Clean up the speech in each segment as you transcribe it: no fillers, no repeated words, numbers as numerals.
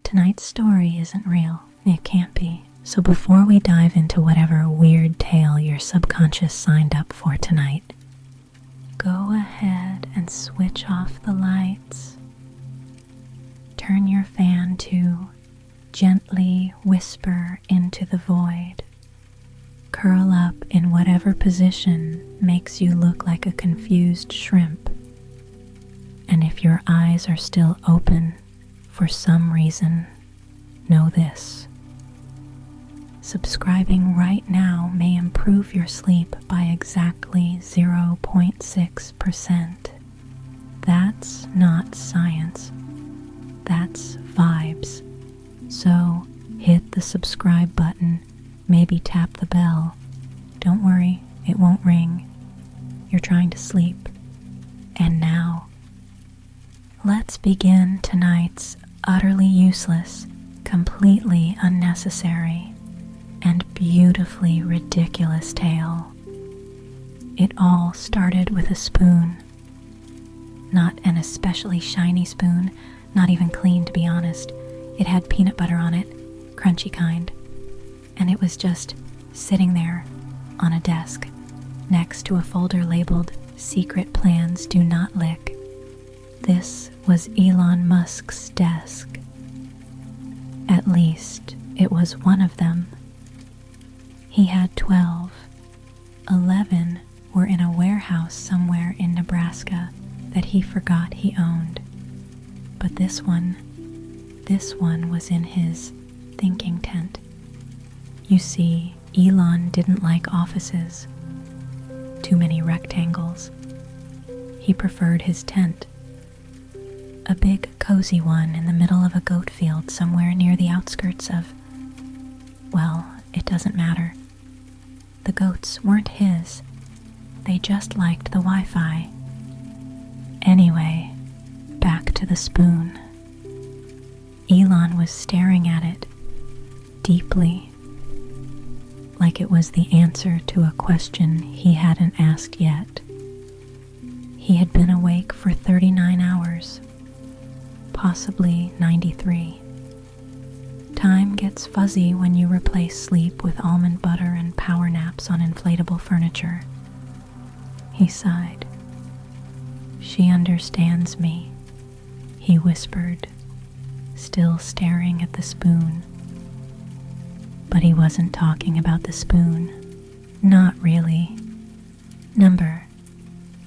Tonight's story isn't real. It can't be. So before we dive into whatever weird tale your subconscious signed up for tonight, go ahead and switch off the lights. Turn your fan to gently whisper into the void. Curl up in whatever position makes you look like a confused shrimp. And if your eyes are still open for some reason, know this. Subscribing right now may improve your sleep by exactly 0.6%. That's not science. That's vibes. So hit the subscribe button, maybe tap the bell. Don't worry, it won't ring. You're trying to sleep. And now, let's begin tonight's utterly useless, completely unnecessary, and beautifully ridiculous tale. It all started with a spoon. Not an especially shiny spoon, not even clean to be honest. It had peanut butter on it, crunchy kind, and it was just sitting there on a desk next to a folder labeled Secret Plans Do Not Lick. This was Elon Musk's desk. At least it was one of them. He had 12. 11 were in a warehouse somewhere in Nebraska that he forgot he owned. But this one was in his thinking tent. You see, Elon didn't like offices. Too many rectangles. He preferred his tent. A big, cozy one in the middle of a goat field somewhere near the outskirts of... Well, it doesn't matter. The goats weren't his. They just liked the Wi-Fi. Anyway, back to the spoon. Elon was staring at it, deeply, like it was the answer to a question he hadn't asked yet. He had been awake for 39 hours, possibly 93. Time gets fuzzy when you replace sleep with almond butter and power naps on inflatable furniture. He sighed. "She understands me," he whispered, still staring at the spoon. But he wasn't talking about the spoon. Not really.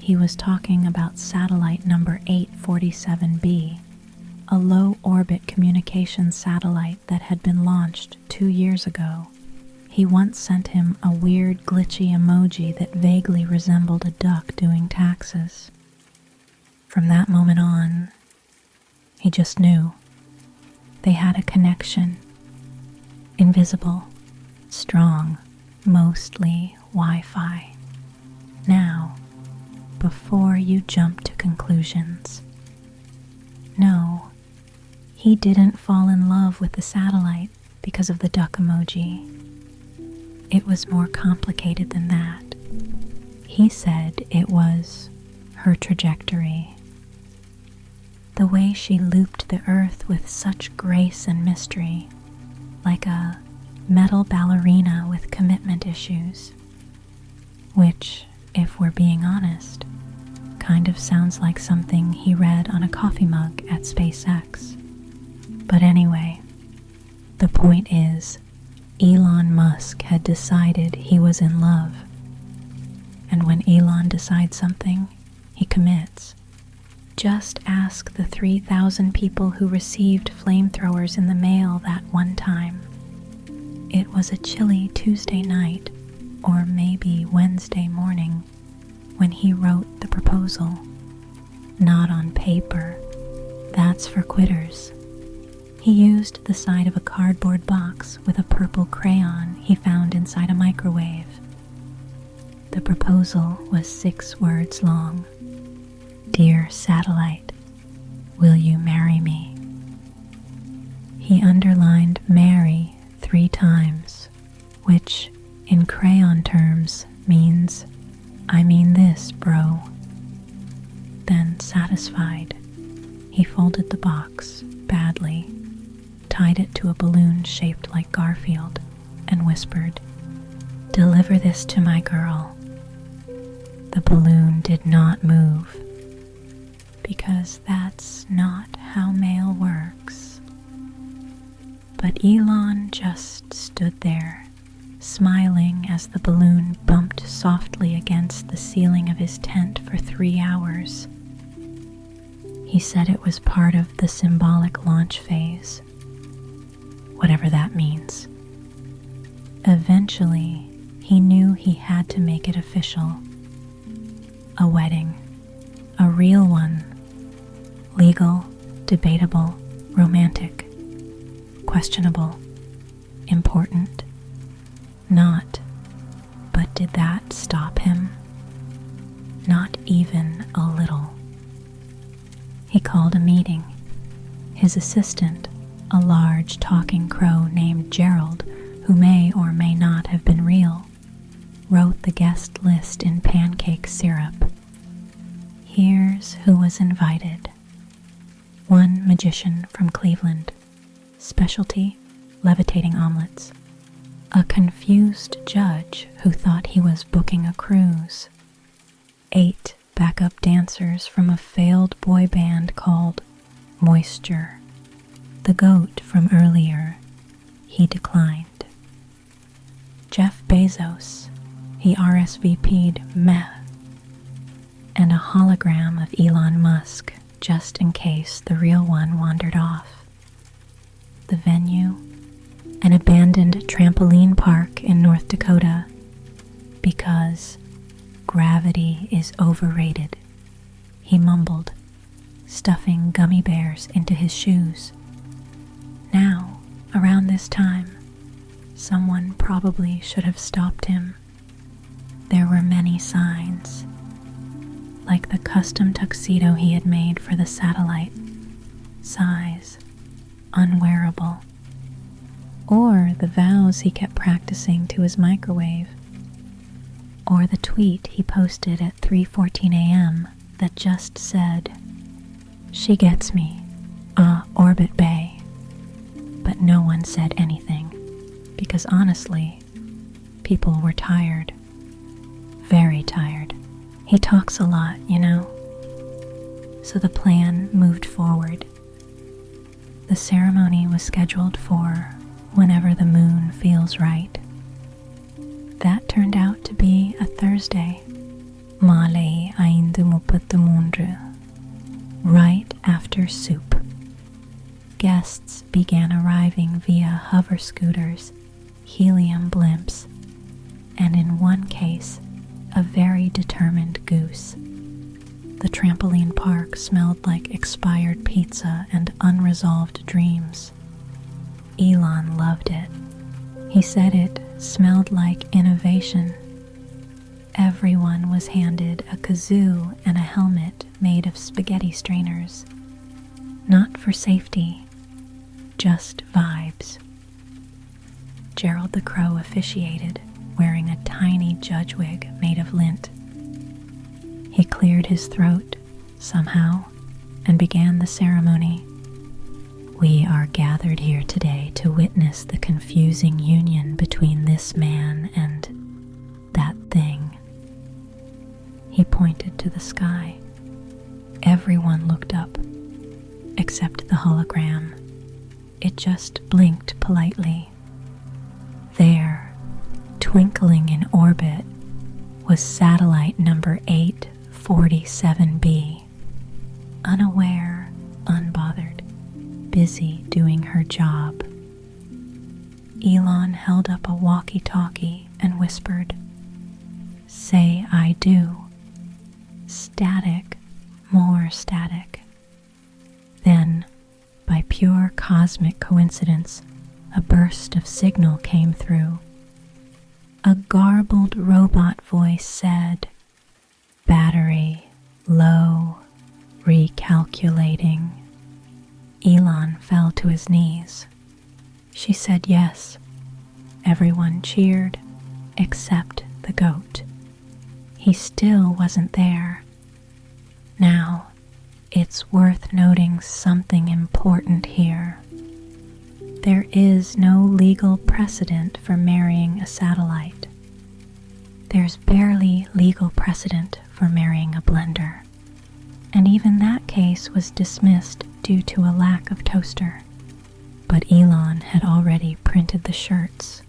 He was talking about satellite number 847B, a low-orbit communications satellite that had been launched 2 years ago. He once sent him a weird, glitchy emoji that vaguely resembled a duck doing taxes. From that moment on, he just knew. They had a connection. Invisible, strong, mostly Wi-Fi. Now, before you jump to conclusions, no, he didn't fall in love with the satellite because of the duck emoji. It was more complicated than that. He said it was her trajectory. The way she looped the earth with such grace and mystery, like a metal ballerina with commitment issues, which, if we're being honest, kind of sounds like something he read on a coffee mug at SpaceX. But anyway, the point is, Elon Musk had decided he was in love. And when Elon decides something, he commits. Just ask the 3,000 people who received flamethrowers in the mail that one time. It was a chilly Tuesday night, or maybe Wednesday morning, when he wrote the proposal. Not on paper. That's for quitters. He used the side of a cardboard box with a purple crayon he found inside a microwave. The proposal was 6 words long. "Dear satellite, will you marry me?" He underlined marry 3 times, which in crayon terms means, "I mean this, bro." Then, satisfied, he folded the box badly, tied it to a balloon shaped like Garfield and whispered, "Deliver this to my girl." The balloon did not move, because that's not how mail works. But Elon just stood there, smiling as the balloon bumped softly against the ceiling of his tent for 3 hours. He said it was part of the symbolic launch phase, whatever that means. Eventually, he knew he had to make it official. A wedding, a real one, legal, debatable, romantic, questionable, important, not. But did that stop him? Not even a little. He called a meeting. His assistant, a large talking crow named Gerald, who may or may not have been real, wrote the guest list in pancake syrup. Here's who was invited. One magician from Cleveland, specialty levitating omelets. A confused judge who thought he was booking a cruise. 8 backup dancers from a failed boy band called Moisture. The goat from earlier, he declined. Jeff Bezos, he RSVP'd meh. And a hologram of Elon Musk, just in case the real one wandered off. The venue, an abandoned trampoline park in North Dakota, because gravity is overrated, he mumbled, stuffing gummy bears into his shoes. Now, around this time, someone probably should have stopped him. There were many signs, like the custom tuxedo he had made for the satellite, size, unwearable, or the vows he kept practicing to his microwave, or the tweet he posted at 3:14 a.m. that just said, "She gets me, Orbit Bay." But no one said anything, because honestly, people were tired. Very tired. He talks a lot, you know. So the plan moved forward. The ceremony was scheduled for whenever the moon feels right. That turned out to be a Thursday. Malay aindu mupattumundru. Right after soup. Guests began arriving via hover scooters, helium blimps, and in one case, a very determined goose. The trampoline park smelled like expired pizza and unresolved dreams. Elon loved it. He said it smelled like innovation. Everyone was handed a kazoo and a helmet made of spaghetti strainers. Not for safety, just vibes. Gerald the Crow officiated, wearing a tiny judge wig made of lint. He cleared his throat, somehow, and began the ceremony. "We are gathered here today to witness the confusing union between this man and that thing." He pointed to the sky. Everyone looked up, except the hologram. It just blinked politely. There, twinkling in orbit, was satellite number 847b, unaware, unbothered, busy doing her job. Elon held up a walkie-talkie and whispered, "Say I do." Static, more static. Then, by pure cosmic coincidence, a burst of signal came through. A garbled robot voice said, "Battery low, recalculating." Elon fell to his knees. She said yes. Everyone cheered, except the goat. He still wasn't there. Now, it's worth noting something important here. There is no legal precedent for marrying a satellite. There's barely legal precedent for marrying a blender, and even that case was dismissed due to a lack of toaster. But Elon had already printed the shirts.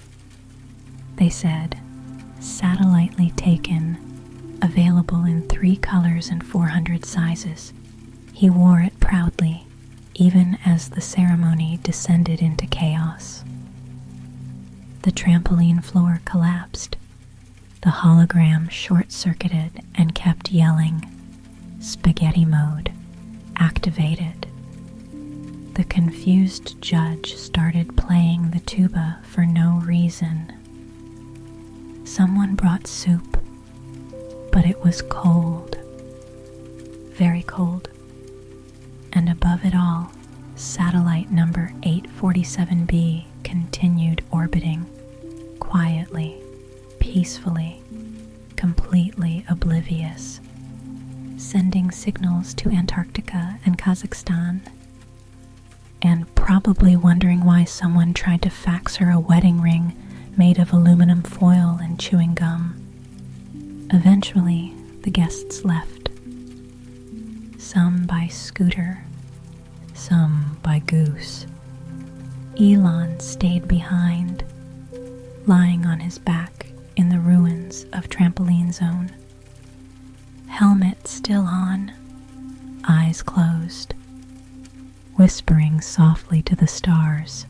They said, "Satellitely taken, available in 3 colors and 400 sizes." He wore it proudly, even as the ceremony descended into chaos. The trampoline floor collapsed. The hologram short-circuited and kept yelling, "Spaghetti mode, activated." The confused judge started playing the tuba for no reason. Someone brought soup, but it was cold, very cold. And above it all, satellite number 847b continued orbiting, quietly, peacefully, completely oblivious, sending signals to Antarctica and Kazakhstan, and probably wondering why someone tried to fax her a wedding ring made of aluminum foil and chewing gum. Eventually, the guests left. Some by scooter, some by goose. Elon stayed behind, lying on his back in the ruins of Trampoline Zone. Helmet still on, eyes closed, whispering softly to the stars.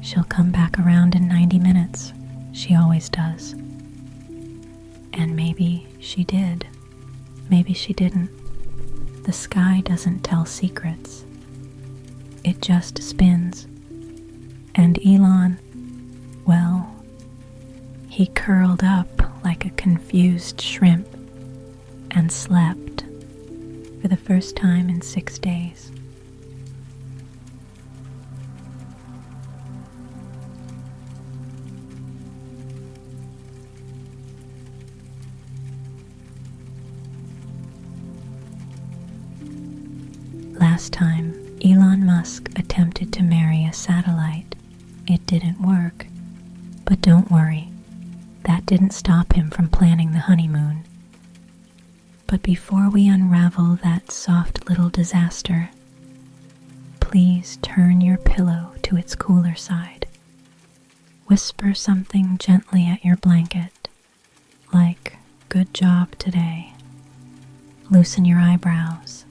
She'll come back around in 90 minutes, she always does. And maybe she did, maybe she didn't. The sky doesn't tell secrets. It just spins. And Elon, well, he curled up like a confused shrimp and slept for the first time in 6 days. Last time, Elon Musk attempted to marry a satellite. It didn't work. But don't worry, that didn't stop him from planning the honeymoon. But before we unravel that soft little disaster, please turn your pillow to its cooler side. Whisper something gently at your blanket, like, "Good job today." Loosen your eyebrows.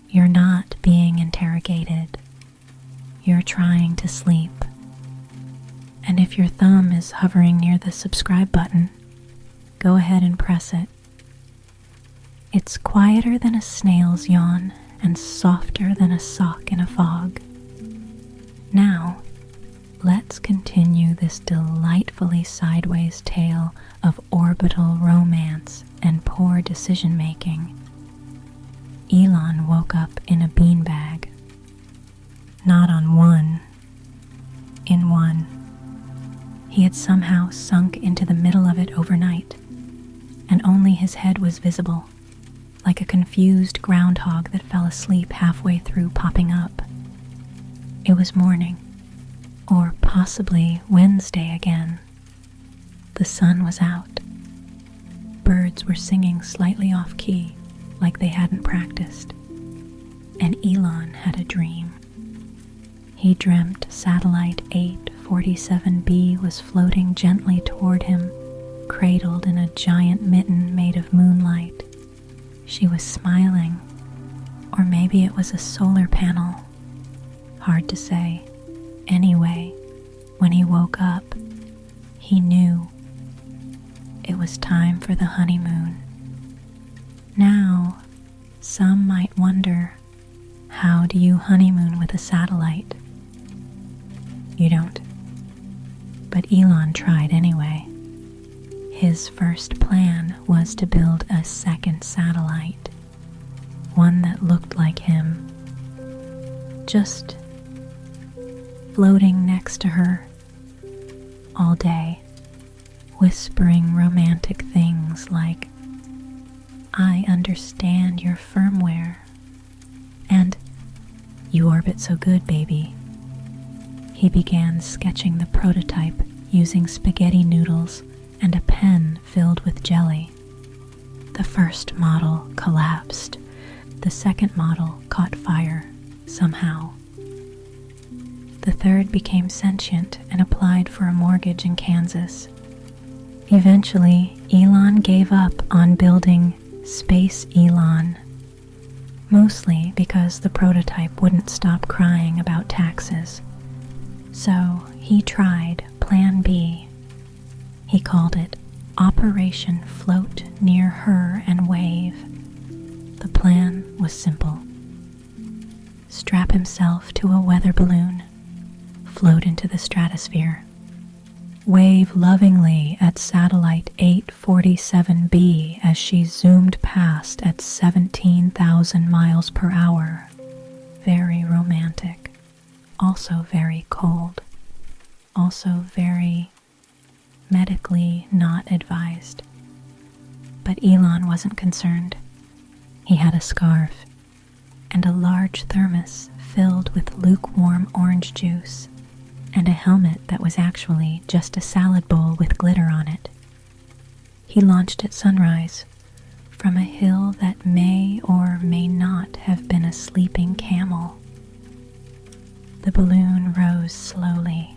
You're not being interrogated. You're trying to sleep. And if your thumb is hovering near the subscribe button, go ahead and press it. It's quieter than a snail's yawn and softer than a sock in a fog. Now, let's continue this delightfully sideways tale of orbital romance and poor decision-making. Elon woke up in a beanbag. Not on one, in one. He had somehow sunk into the middle of it overnight, and only his head was visible, like a confused groundhog that fell asleep halfway through popping up. It was morning, or possibly Wednesday again. The sun was out. Birds were singing slightly off-key, like they hadn't practiced. And Elon had a dream. He dreamt satellite 847b was floating gently toward him, cradled in a giant mitten made of moonlight. She was smiling, or maybe it was a solar panel. Hard to say. Anyway, when he woke up, he knew it was time for the honeymoon. Now, some might wonder, how do you honeymoon with a satellite? You don't. But Elon tried anyway. His first plan was to build a second satellite, one that looked like him, just floating next to her all day, whispering romantic things like, "I understand your firmware," and "You orbit so good, baby. He began sketching the prototype using spaghetti noodles and a pen filled with jelly. The first model collapsed. The second model caught fire, somehow. The third became sentient and applied for a mortgage in Kansas. Eventually, Elon gave up on building Space Elon, mostly because the prototype wouldn't stop crying about taxes. So he tried Plan B. He called it Operation Float Near Her and Wave. The plan was simple. Strap himself to a weather balloon, float into the stratosphere, wave lovingly at satellite 847b as she zoomed past at 17,000 miles per hour. Very romantic, also very cold, also very medically not advised. But Elon wasn't concerned. He had a scarf and a large thermos filled with lukewarm orange juice, and a helmet that was actually just a salad bowl with glitter on it. He launched at sunrise from a hill that may or may not have been a sleeping camel. The balloon rose slowly,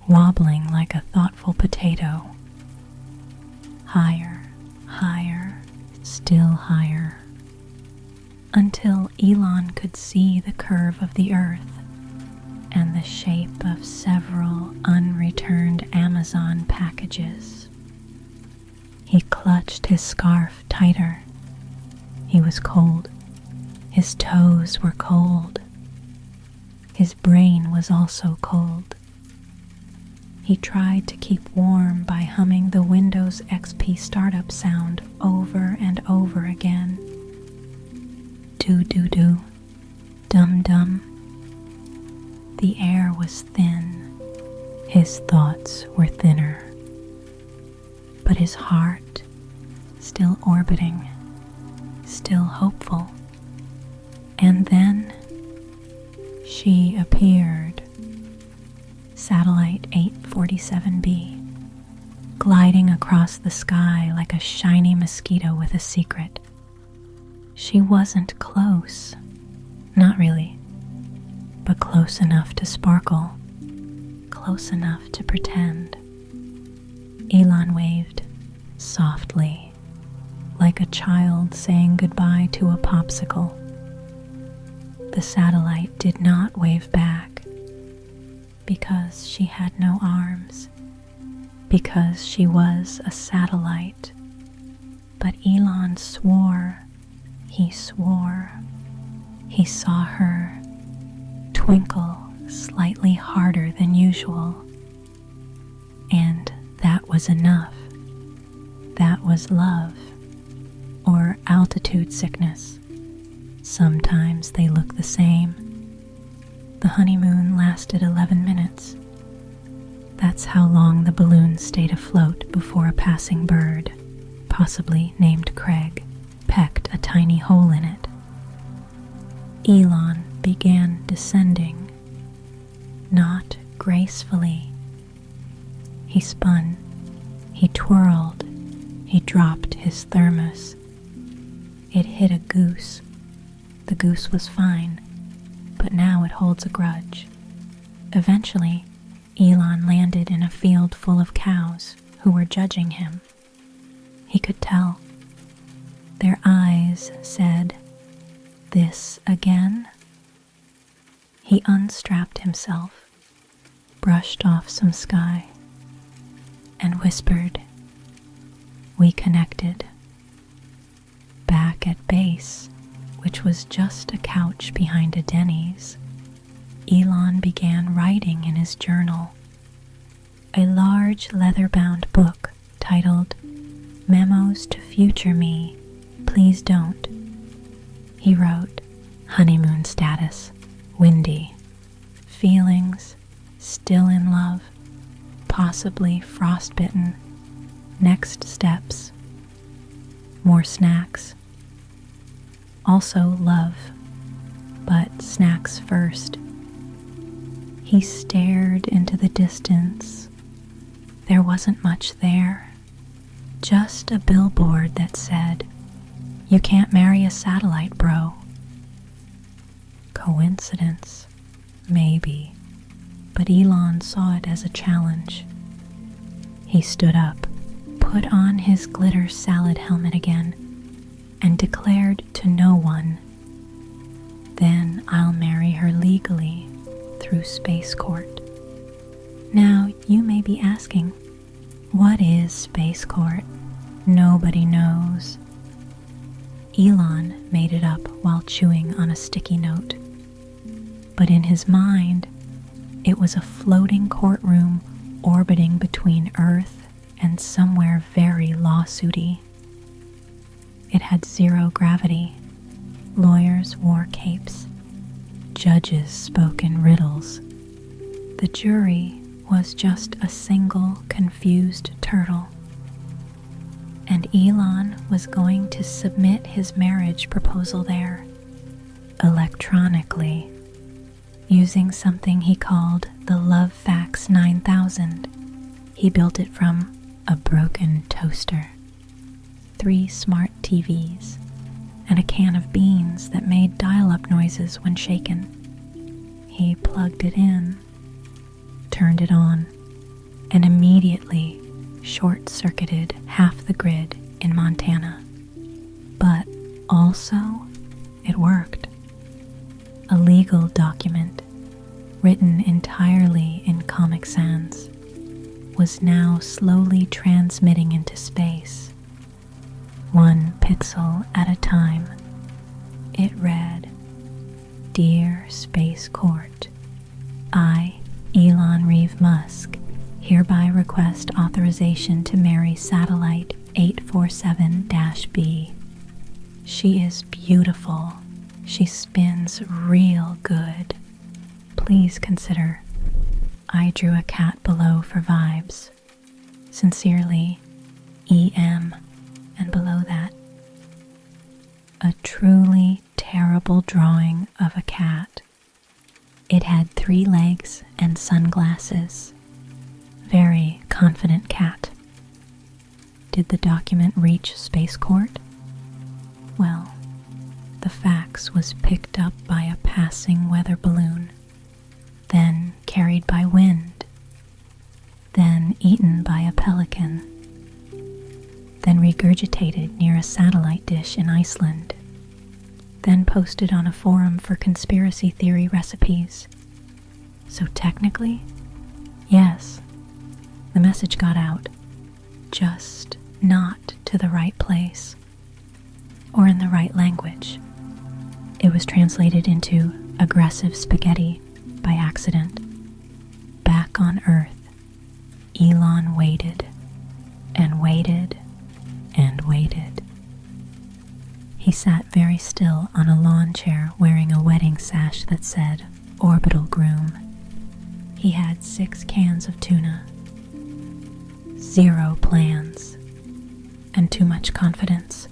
wobbling like a thoughtful potato. Higher, higher, still higher, until Elon could see the curve of the earth and the shape of several unreturned Amazon packages. He clutched his scarf tighter. He was cold. His toes were cold. His brain was also cold. He tried to keep warm by humming the Windows XP startup sound over and over again. Do-do-do, dum-dum. The air was thin. His thoughts were thinner. But his heart, still orbiting, still hopeful. And then she appeared. Satellite 847b, gliding across the sky like a shiny mosquito with a secret. She wasn't close, not really, but close enough to sparkle, close enough to pretend. Elon waved softly, like a child saying goodbye to a popsicle. The satellite did not wave back because she had no arms, because she was a satellite. But Elon swore, he swore, he saw her twinkle slightly harder than usual. And that was enough. That was love, or altitude sickness. Sometimes they look the same. The honeymoon lasted 11 minutes. That's how long the balloon stayed afloat before a passing bird, possibly named Craig, pecked a tiny hole in it. Elon began descending, not gracefully. He spun, he twirled, he dropped his thermos. It hit a goose. The goose was fine, but now it holds a grudge. Eventually, Elon landed in a field full of cows who were judging him. He could tell. Their eyes said, "This again?" He unstrapped himself, brushed off some sky, and whispered. We connected. Back at base, which was just a couch behind a Denny's, Elon began writing in his journal. A large leather-bound book titled Memos to Future Me, Please Don't. He wrote, honeymoon status, windy, feelings, still in love, possibly frostbitten, next steps, more snacks, also love, but snacks first. He stared into the distance. There wasn't much there, just a billboard that said, "You can't marry a satellite, bro." Coincidence? Maybe, but Elon saw it as a challenge. He stood up, put on his glitter salad helmet again, and declared to no one, "Then I'll marry her legally through Space Court." Now, you may be asking, what is Space Court? Nobody knows. Elon made it up while chewing on a sticky note. But in his mind, it was a floating courtroom orbiting between Earth and somewhere very lawsuity. It had zero gravity. Lawyers wore capes. Judges spoke in riddles. The jury was just a single confused turtle. And Elon was going to submit his marriage proposal there, electronically, using something he called the Love Fax 9000. He built it from a broken toaster, 3 smart TVs, and a can of beans that made dial-up noises when shaken. He plugged it in, turned it on, and immediately short-circuited half the grid in Montana. But also, it worked. A legal document, written entirely in Comic Sans, was now slowly transmitting into space, 1 pixel at a time. It read, "Dear Space Court, I, Elon Reeve Musk, hereby request authorization to marry Satellite 847-B. She is beautiful. She spins real good. Please consider." I drew a cat below for vibes. Sincerely, EM, and below that, a truly terrible drawing of a cat. It had 3 legs and sunglasses. Very confident cat. Did the document reach Space Court? Well, the fax was picked up by a passing weather balloon, then carried by wind, then eaten by a pelican, then regurgitated near a satellite dish in Iceland, then posted on a forum for conspiracy theory recipes. So technically, yes, the message got out, just not to the right place, or in the right language. It was translated into aggressive spaghetti by accident. Back on Earth, Elon waited and waited and waited. He sat very still on a lawn chair wearing a wedding sash that said "Orbital Groom." He had 6 cans of tuna, 0 plans, and too much confidence.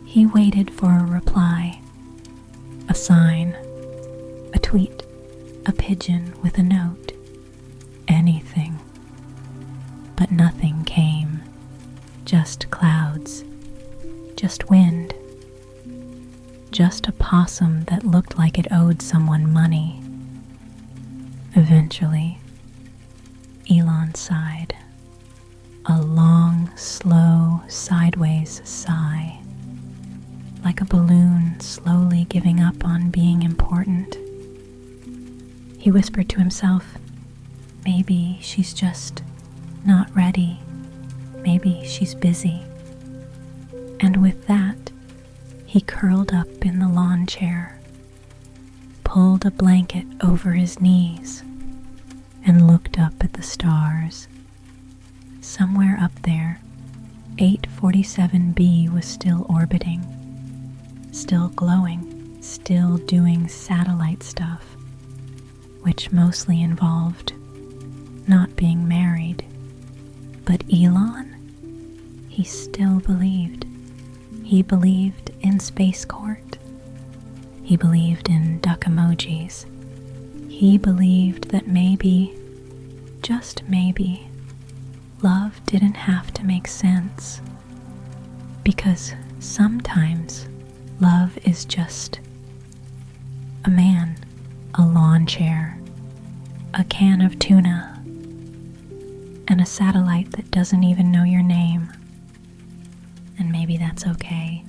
He waited for a reply, a sign, a tweet, a pigeon with a note, anything. But nothing came, just clouds, just wind, just a possum that looked like it owed someone money. Eventually, Elon sighed, a long, slow, sideways sigh, like a balloon slowly giving up on being important. He whispered to himself, maybe she's just not ready. Maybe she's busy. And with that, he curled up in the lawn chair, pulled a blanket over his knees, and looked up at the stars. Somewhere up there, 847b was still orbiting, still glowing, still doing satellite stuff, which mostly involved not being married. But Elon, he still believed. He believed in Space Court. He believed in duck emojis. He believed that maybe, just maybe, love didn't have to make sense, because sometimes love is just a man, a lawn chair, a can of tuna, and a satellite that doesn't even know your name. And maybe that's okay.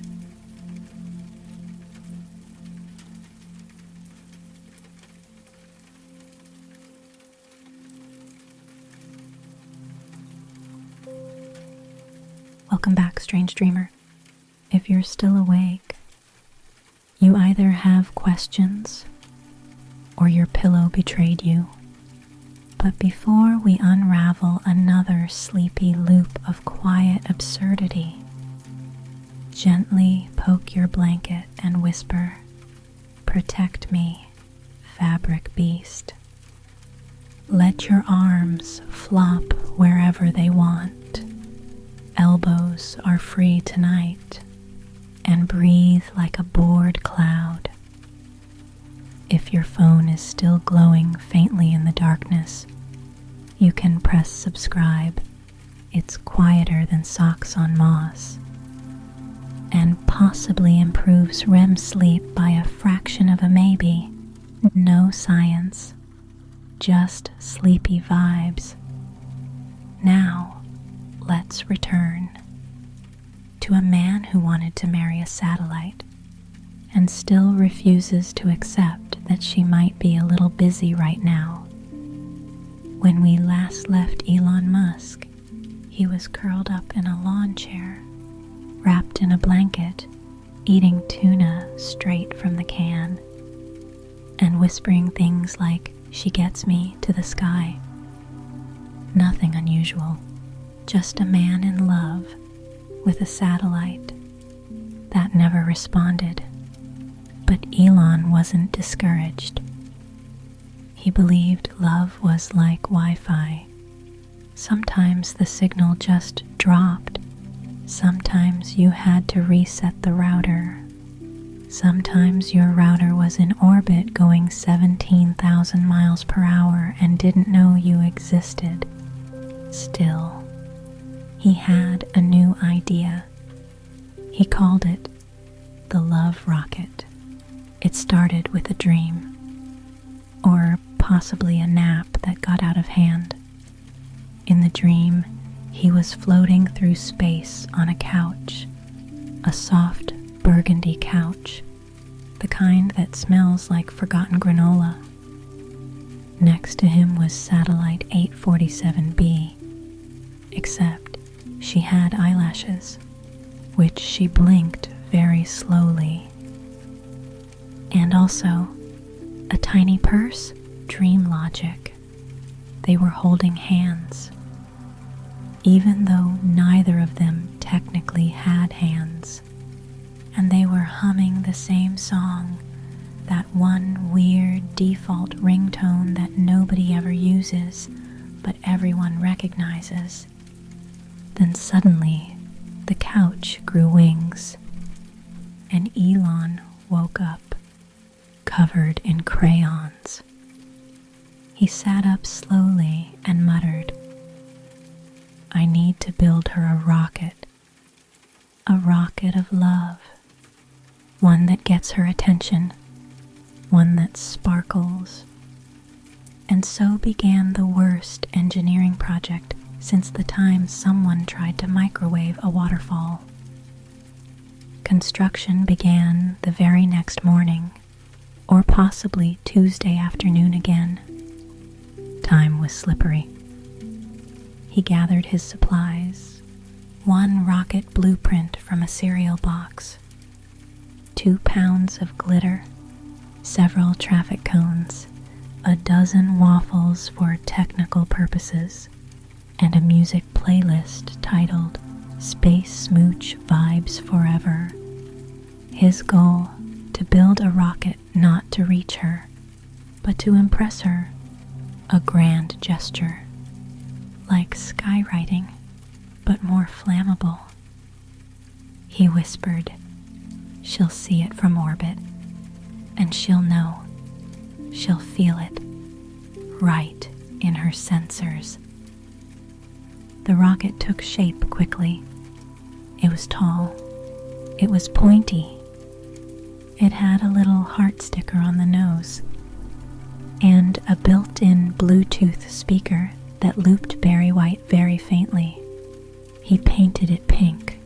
Welcome back, strange dreamer. If you're still awake, you either have questions or your pillow betrayed you. But before we unravel another sleepy loop of quiet absurdity, gently poke your blanket and whisper, "Protect me, fabric beast." Let your arms flop wherever they want. Elbows are free tonight, and breathe like a bored cloud. If your phone is still glowing faintly in the darkness, you can press subscribe. It's quieter than socks on moss, and possibly improves REM sleep by a fraction of a maybe. No science, just sleepy vibes. Now, let's return to a man who wanted to marry a satellite and still refuses to accept that she might be a little busy right now. When we last left Elon Musk, he was curled up in a lawn chair, wrapped in a blanket, eating tuna straight from the can, and whispering things like, "She gets me," to the sky. Nothing unusual, just a man in love with a satellite that never responded. But Elon wasn't discouraged. He believed love was like Wi-Fi. Sometimes the signal just dropped. Sometimes you had to reset the router. Sometimes your router was in orbit going 17,000 miles per hour and didn't know you existed. Still, he had a new idea. He called it the love rocket. It started with a dream, or possibly a nap that got out of hand. In the dream, he was floating through space on a couch, a soft burgundy couch, the kind that smells like forgotten granola. Next to him was satellite 847b, except she had eyelashes, which she blinked very slowly. And also a tiny purse, dream logic. They were holding hands, even though neither of them technically had hands. And they were humming the same song, that one weird default ringtone that nobody ever uses, but everyone recognizes. Then suddenly, the couch grew wings, and Elon woke up, covered in crayons. He sat up slowly and muttered, "I need to build her a rocket of love, one that gets her attention, one that sparkles." And so began the worst engineering project since the time someone tried to microwave a waterfall. Construction began the very next morning, or possibly Tuesday afternoon again. Time was slippery. He gathered his supplies, one rocket blueprint from a cereal box, 2 pounds of glitter, several traffic cones, a dozen waffles for technical purposes, and a music playlist titled Space Smooch Vibes Forever. His goal, to build a rocket not to reach her, but to impress her, a grand gesture, like skywriting, but more flammable. He whispered, "She'll see it from orbit, and she'll know, she'll feel it, right in her sensors. The rocket took shape quickly. It was tall. It was pointy. It had a little heart sticker on the nose and a built-in Bluetooth speaker that looped Barry White very faintly. He painted it pink,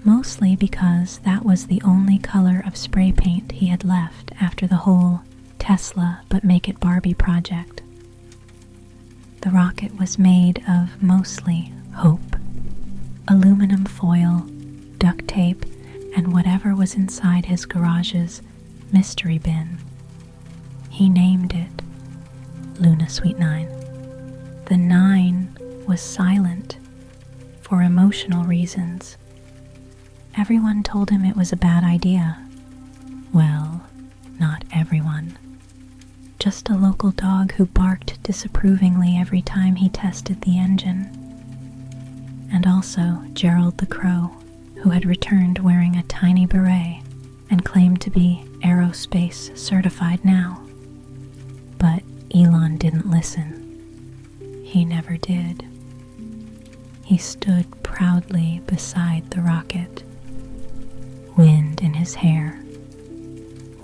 mostly because that was the only color of spray paint he had left after the whole Tesla but make it Barbie project. The rocket was made of mostly hope, aluminum foil, duct tape, and whatever was inside his garage's mystery bin. He named it Luna Sweet 9. The 9 was silent for emotional reasons. Everyone told him it was a bad idea. Well, not everyone. Just a local dog who barked disapprovingly every time he tested the engine. And also Gerald the crow, who had returned wearing a tiny beret and claimed to be aerospace certified now. But Elon didn't listen. He never did. He stood proudly beside the rocket, wind in his hair,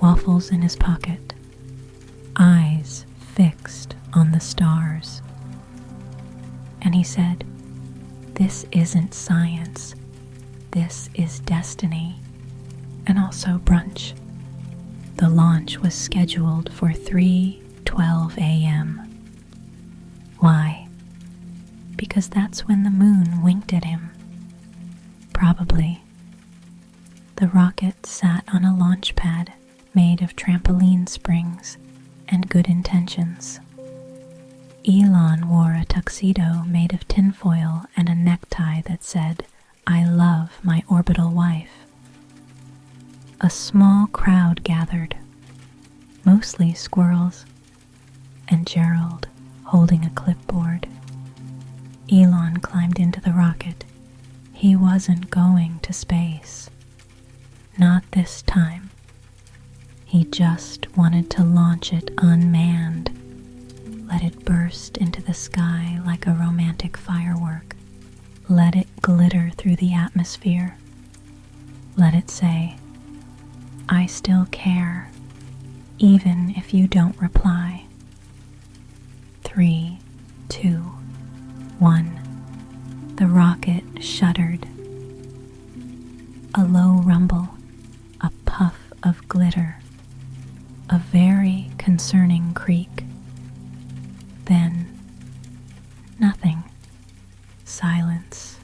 waffles in his pocket, eyes fixed on the stars. And he said, "This isn't science. This is destiny." And also brunch. The launch was scheduled for 3:12 a.m. Why? Because that's when the moon winked at him. Probably. The rocket sat on a launch pad made of trampoline springs and good intentions. Elon wore a tuxedo made of tinfoil and a necktie that said, "I love my orbital wife." A small crowd gathered, mostly squirrels, and Gerald holding a clipboard. Elon climbed into the rocket. He wasn't going to space. Not this time. He just wanted to launch it unmanned. Let it burst into the sky like a romantic firework. Let it glitter through the atmosphere. Let it say, "I still care, even if you don't reply." 3, 2, 1. The rocket shuddered. A low rumble, a puff of glitter, a very concerning creak. Then, nothing. Silence.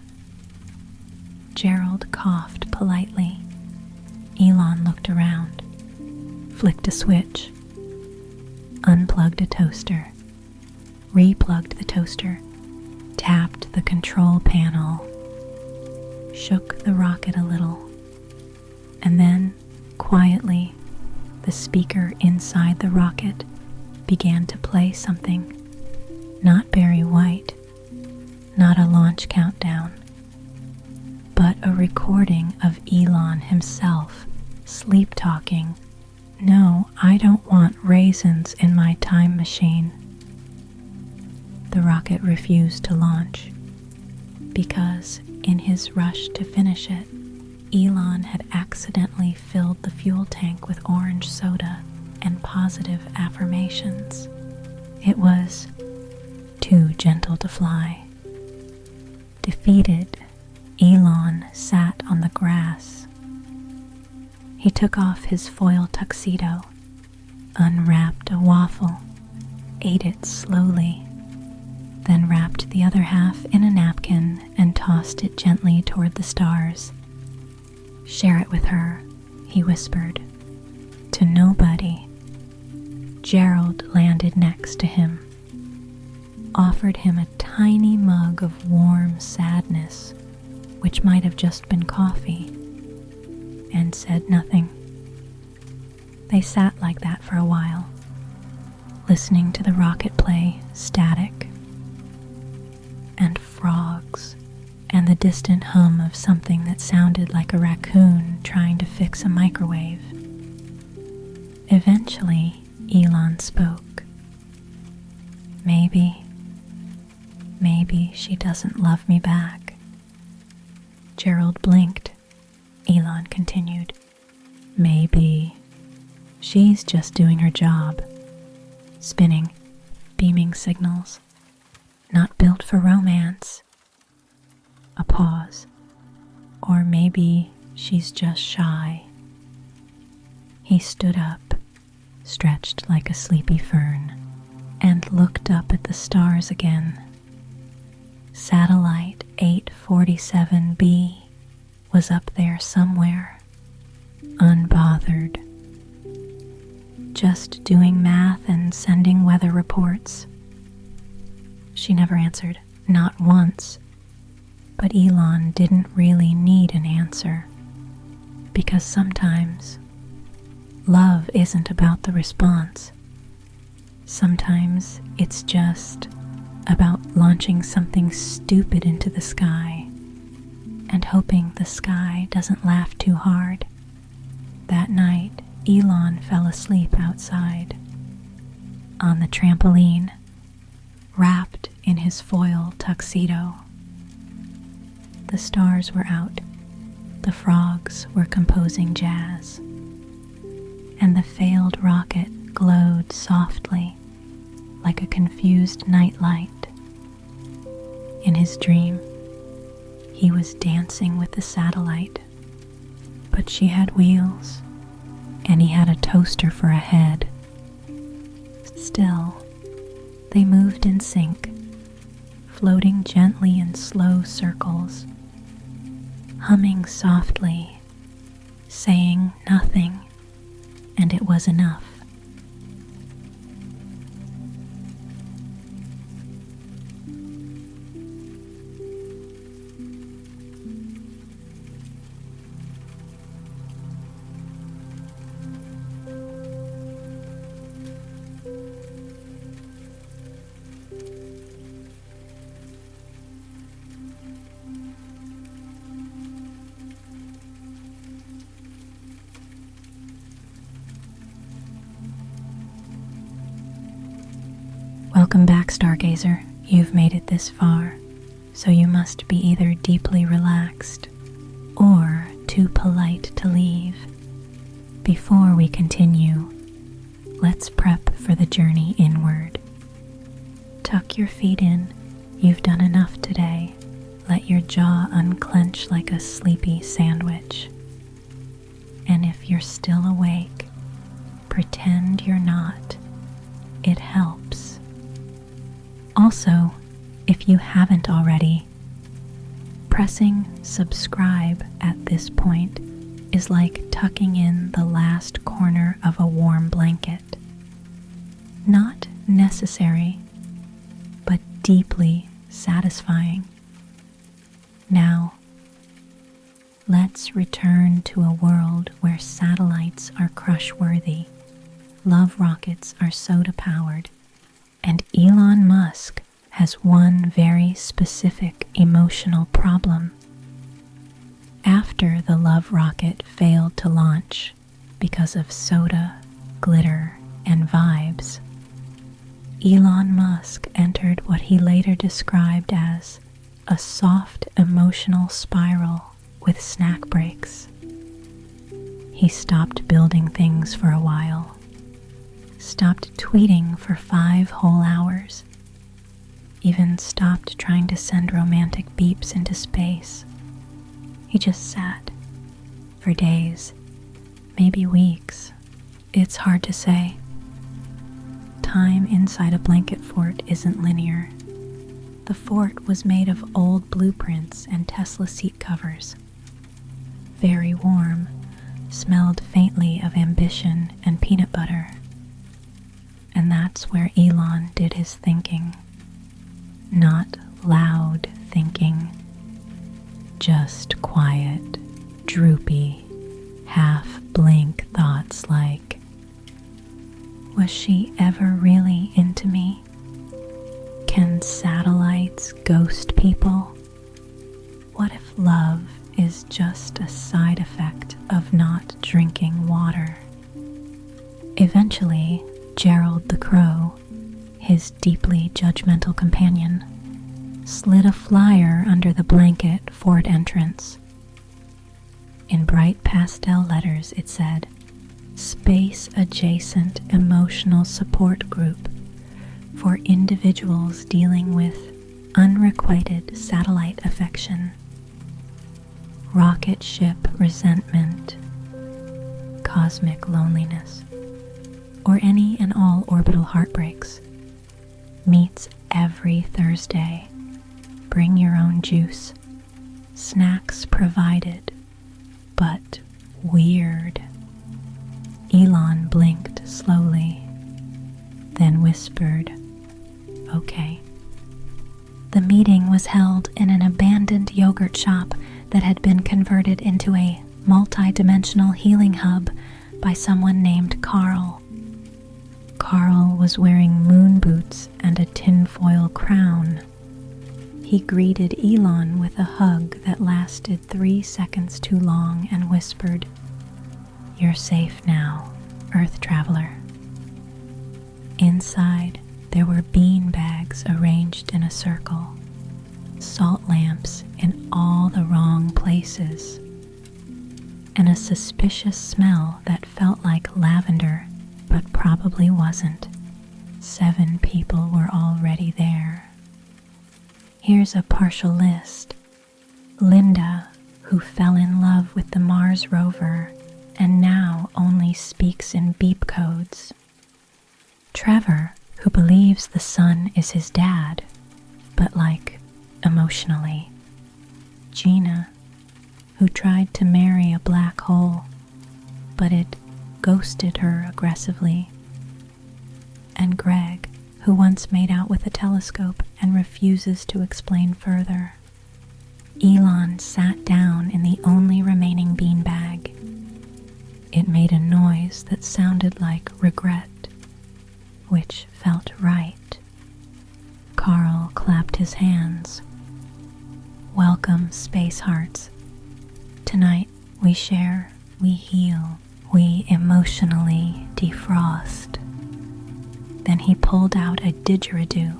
Gerald coughed politely. Elon looked around, flicked a switch, unplugged a toaster, replugged the toaster, tapped the control panel, shook the rocket a little, and then, quietly, the speaker inside the rocket began to play something. Not Barry White, not a launch countdown, but a recording of Elon himself sleep-talking. "No, I don't want raisins in my time machine." The rocket refused to launch because, in his rush to finish it, Elon had accidentally filled the fuel tank with orange soda and positive affirmations. It was too gentle to fly. Defeated, Elon sat on the grass. He took off his foil tuxedo, unwrapped a waffle, ate it slowly, then wrapped the other half in a napkin and tossed it gently toward the stars. "Share it with her," he whispered. "To nobody." Gerald landed next to him, offered him a tiny mug of warm sadness, which might have just been coffee, and said nothing. They sat like that for a while, listening to the rocket play static, and frogs, and the distant hum of something that sounded like a raccoon trying to fix a microwave. Eventually, Elon spoke. Maybe she doesn't love me back. Gerald blinked. Elon continued. Maybe she's just doing her job. Spinning, beaming signals. Not built for romance. A pause. Or maybe she's just shy. He stood up, stretched like a sleepy fern, and looked up at the stars again. Satellite 847b was up there somewhere, unbothered, just doing math and sending weather reports. She never answered, not once, but Elon didn't really need an answer, because sometimes love isn't about the response. Sometimes it's just about launching something stupid into the sky and hoping the sky doesn't laugh too hard. That night, Elon fell asleep outside, on the trampoline, wrapped in his foil tuxedo. The stars were out, the frogs were composing jazz, and the failed rocket glowed softly like a confused nightlight. In his dream, he was dancing with the satellite, but she had wheels, and he had a toaster for a head. Still, they moved in sync, floating gently in slow circles, humming softly, saying nothing, and it was enough. Welcome back, Stargazer. You've made it this far, so you must be either deeply relaxed or too polite to leave. Before we continue, let's prep for the journey inward. Tuck your feet in. You've done enough today. Let your jaw unclench like a sleepy sandwich. And if you're still awake, pretend you're not. It helps. Also, if you haven't already, pressing subscribe at this point is like tucking in the last corner of a warm blanket. Not necessary, but deeply satisfying. Now, let's return to a world where satellites are crush-worthy, love rockets are soda-powered, and Elon Musk has one very specific emotional problem. After the love rocket failed to launch because of soda, glitter, and vibes, Elon Musk entered what he later described as a soft emotional spiral with snack breaks. He stopped building things for a while, stopped tweeting for 5 whole hours, even stopped trying to send romantic beeps into space. He just sat for days, maybe weeks. It's hard to say. Time inside a blanket fort isn't linear. The fort was made of old blueprints and Tesla seat covers. Very warm, smelled faintly of ambition and peanut butter. And that's where Elon did his thinking. Not loud thinking, just quiet, droopy, half-blink thoughts like, was she ever really into me? Can satellites ghost people? What if love is just a side effect of not drinking water? Eventually, Gerald the Crow, his deeply judgmental companion, slid a flyer under the blanket Ford entrance. In bright pastel letters it said, "Space Adjacent Emotional Support Group for individuals dealing with unrequited satellite affection, rocket ship resentment, cosmic loneliness, or any and all orbital heartbreaks. Meets every Thursday. Bring your own juice. Snacks provided, but weird." Elon blinked slowly, then whispered, "Okay." The meeting was held in an abandoned yogurt shop that had been converted into a multi-dimensional healing hub by someone named Carl. Carl was wearing moon boots and a tinfoil crown. He greeted Elon with a hug that lasted 3 seconds too long and whispered, "You're safe now, Earth traveler." Inside, there were bean bags arranged in a circle, salt lamps in all the wrong places, and a suspicious smell that felt like lavender but probably wasn't. 7 people were already there. Here's a partial list. Linda, who fell in love with the Mars rover and now only speaks in beep codes. Trevor, who believes the sun is his dad, but like emotionally. Gina, who tried to marry a black hole, but it ghosted her aggressively. And Greg, who once made out with a telescope and refuses to explain further. Elon sat down in the only remaining beanbag. It made a noise that sounded like regret, which felt right. Carl clapped his hands. "Welcome, space hearts. Tonight we share, we heal, we emotionally defrost." Then he pulled out a didgeridoo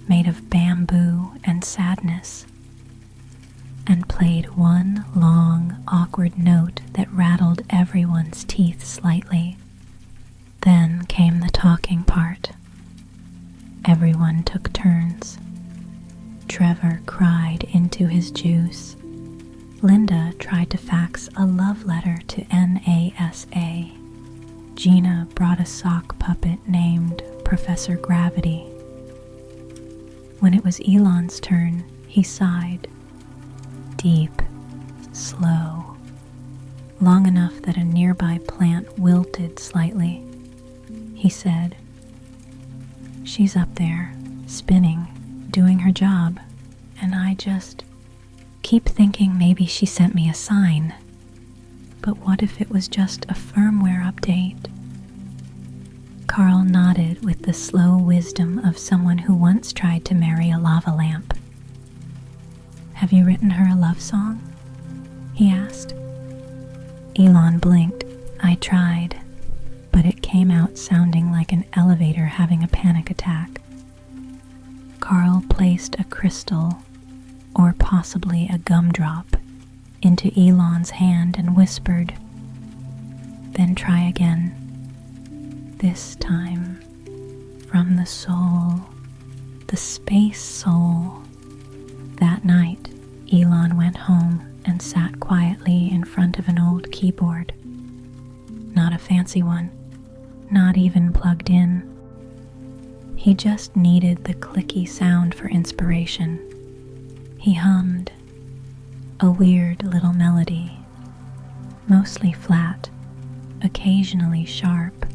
made of bamboo and sadness and played one long, awkward note that rattled everyone's teeth slightly. Then came the talking part. Everyone took turns. Trevor cried into his juice. Linda tried to fax a love letter to NASA. Gina brought a sock puppet named Professor Gravity. When it was Elon's turn, he sighed. Deep, slow, long enough that a nearby plant wilted slightly. He said, "She's up there, spinning, doing her job, and I just keep thinking maybe she sent me a sign. But what if it was just a firmware update?" Carl nodded with the slow wisdom of someone who once tried to marry a lava lamp. "Have you written her a love song?" he asked. Elon blinked. "I tried, but it came out sounding like an elevator having a panic attack." Carl placed a crystal, or possibly a gumdrop, into Elon's hand and whispered, "Then try again. This time, from the soul, the space soul." That night, Elon went home and sat quietly in front of an old keyboard. Not a fancy one, not even plugged in. He just needed the clicky sound for inspiration. He hummed a weird little melody, mostly flat, occasionally sharp.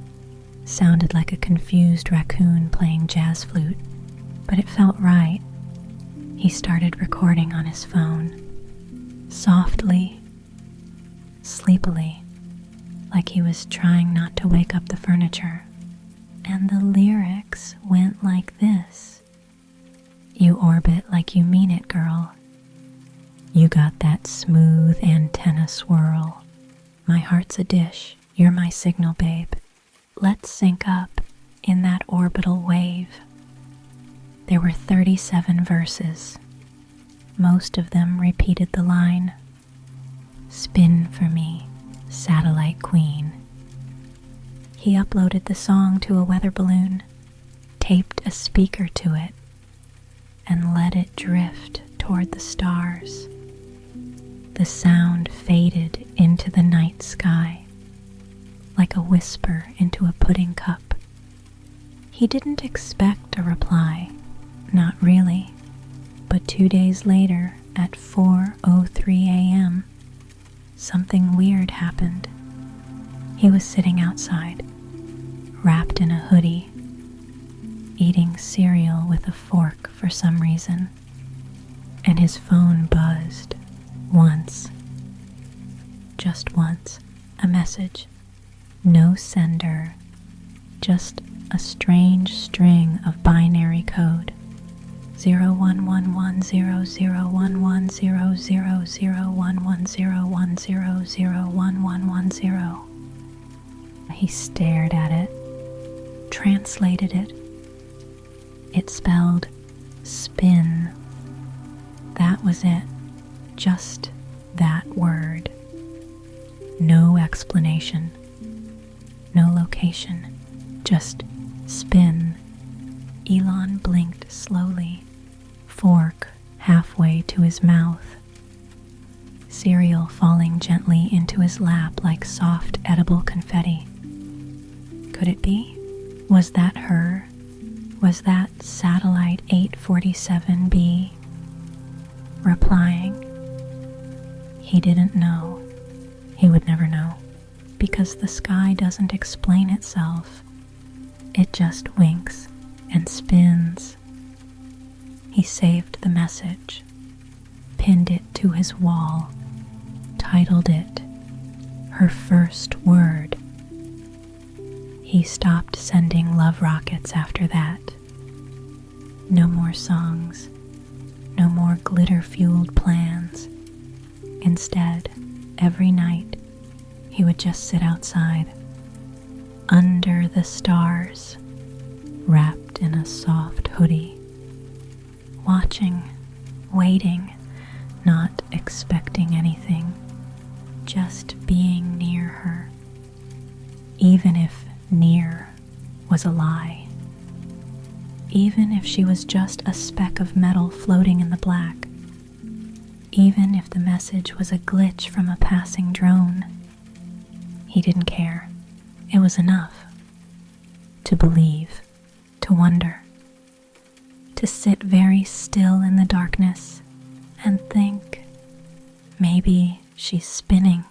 Sounded like a confused raccoon playing jazz flute, but it felt right. He started recording on his phone, softly, sleepily, like he was trying not to wake up the furniture. And the lyrics went like this: "You orbit like you mean it, girl. You got that smooth antenna swirl. My heart's a dish, you're my signal, babe. Let's sync up in that orbital wave. There were 37 verses. Most of them repeated the line, "Spin for me, satellite queen." He uploaded the song to a weather balloon, taped a speaker to it, and let it drift toward the stars. The sound faded into the night sky, like a whisper into a pudding cup. He didn't expect a reply, not really, but 2 days later at 4:03 a.m., something weird happened. He was sitting outside, wrapped in a hoodie, eating cereal with a fork for some reason, and his phone buzzed once. Just once. A message. No sender. Just a strange string of binary code. 0111000011001110. He stared at it, translated it. It spelled spin. That was it. Just that word. No explanation. No location. Just spin. Elon blinked slowly, fork halfway to his mouth. Cereal falling gently into his lap like soft edible confetti. Could it be? Was that her? Was that satellite 847B replying? He didn't know. He would never know, because the sky doesn't explain itself. It just winks and spins. He saved the message, pinned it to his wall, titled it Her First Word. He stopped sending love rockets after that. No more songs, no more glitter-fueled plans. Instead, every night, he would just sit outside, under the stars, wrapped in a soft hoodie, watching, waiting, not expecting anything, just being near her, even if near was a lie, even if she was just a speck of metal floating in the black, even if the message was a glitch from a passing drone. He didn't care. It was enough to believe, to wonder, to sit very still in the darkness and think, maybe she's spinning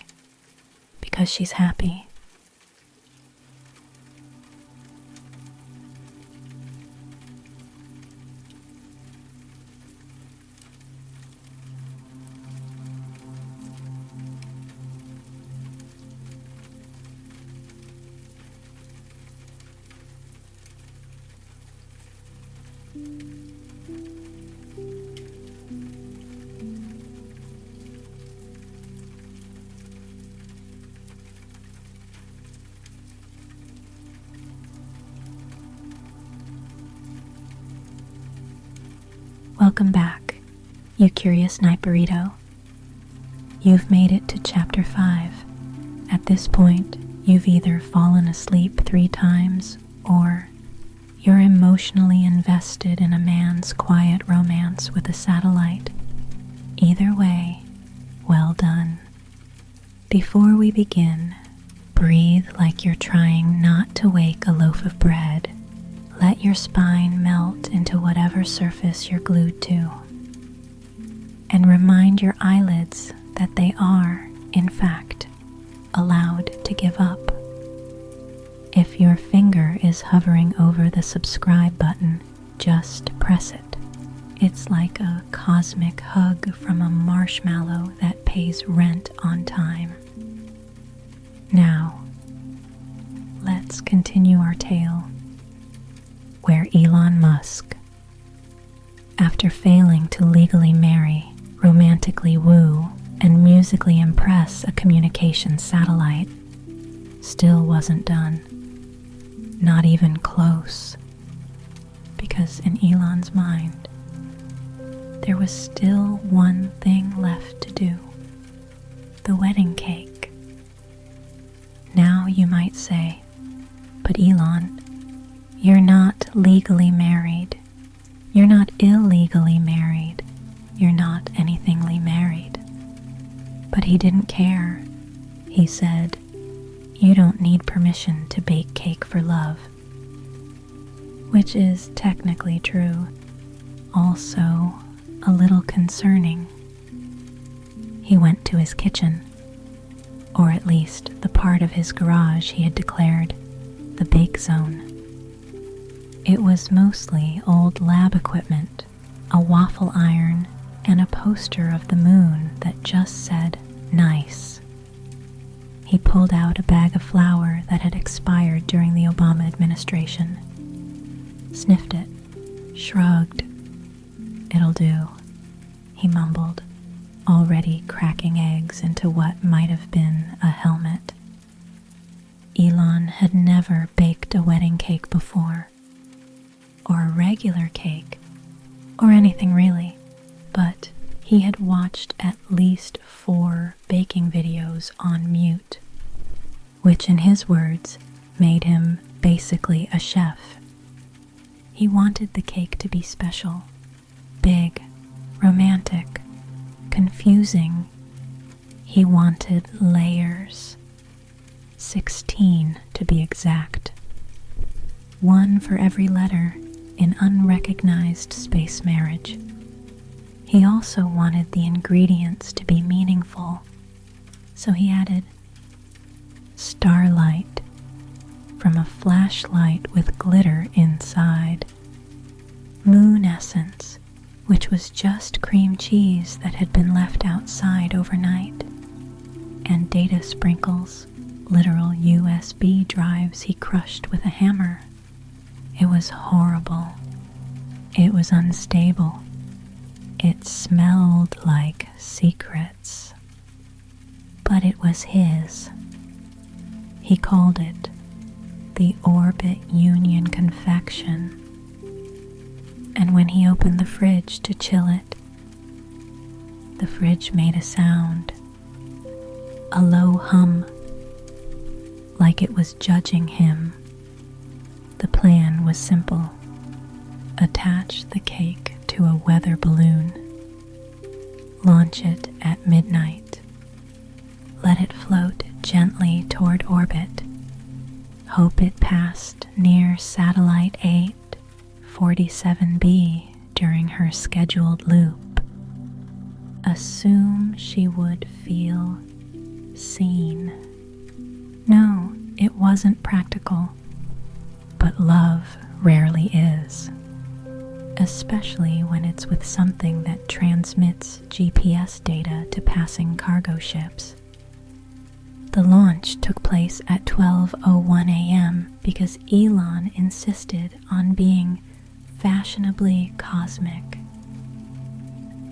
because she's happy. Welcome back, you curious night burrito. You've made it to chapter 5. At this point, you've either fallen asleep 3 times or you're emotionally invested in a man's quiet romance with a satellite. Either way, well done. Before we begin, breathe like you're trying not to wake a loaf of bread. Let your spine melt into whatever surface you're glued to. And remind your eyelids that they are, in fact, allowed to give up. If your finger is hovering over the subscribe button, just press it. It's like a cosmic hug from a marshmallow that pays rent on time. Now, let's continue our tale, where Elon Musk, after failing to legally marry, romantically woo, and musically impress a communications satellite, still wasn't done. Not even close. because in Elon's mind, there was still one thing left to do: the wedding cake. Now you might say, "But Elon, you're not legally married. You're not illegally married. You're not anythingly married." But he didn't care. He said, "You don't need permission to bake cake for love." Which is technically true, also a little concerning. He went to his kitchen, or at least the part of his garage he had declared the bake zone. It was mostly old lab equipment, a waffle iron, and a poster of the moon that just said "nice." He pulled out a bag of flour that had expired during the Obama administration, sniffed it, shrugged. "It'll do," he mumbled, already cracking eggs into what might have been a helmet. Elon had never baked a wedding cake before, or a regular cake, or anything really, but he had watched at least 4 baking videos on mute, which in his words made him basically a chef. He wanted the cake to be special, big, romantic, confusing. He wanted layers, 16 to be exact, one for every letter in unrecognized space marriage. He also wanted the ingredients to be meaningful, so he added starlight from a flashlight with glitter inside, moon essence, which was just cream cheese that had been left outside overnight, and data sprinkles, literal USB drives he crushed with a hammer. It was horrible. It was unstable. It smelled like secrets. But it was his. He called it the Orbit Union Confection. And when he opened the fridge to chill it, the fridge made a sound, a low hum, like it was judging him. The plan was simple. Attach the cake to a weather balloon. Launch it at midnight. Let it float gently toward orbit. Hope it passed near Satellite 847b during her scheduled loop. Assume she would feel seen. No, it wasn't practical, but love rarely is, especially when it's with something that transmits GPS data to passing cargo ships. The launch took place at 12:01 a.m. because Elon insisted on being fashionably cosmic.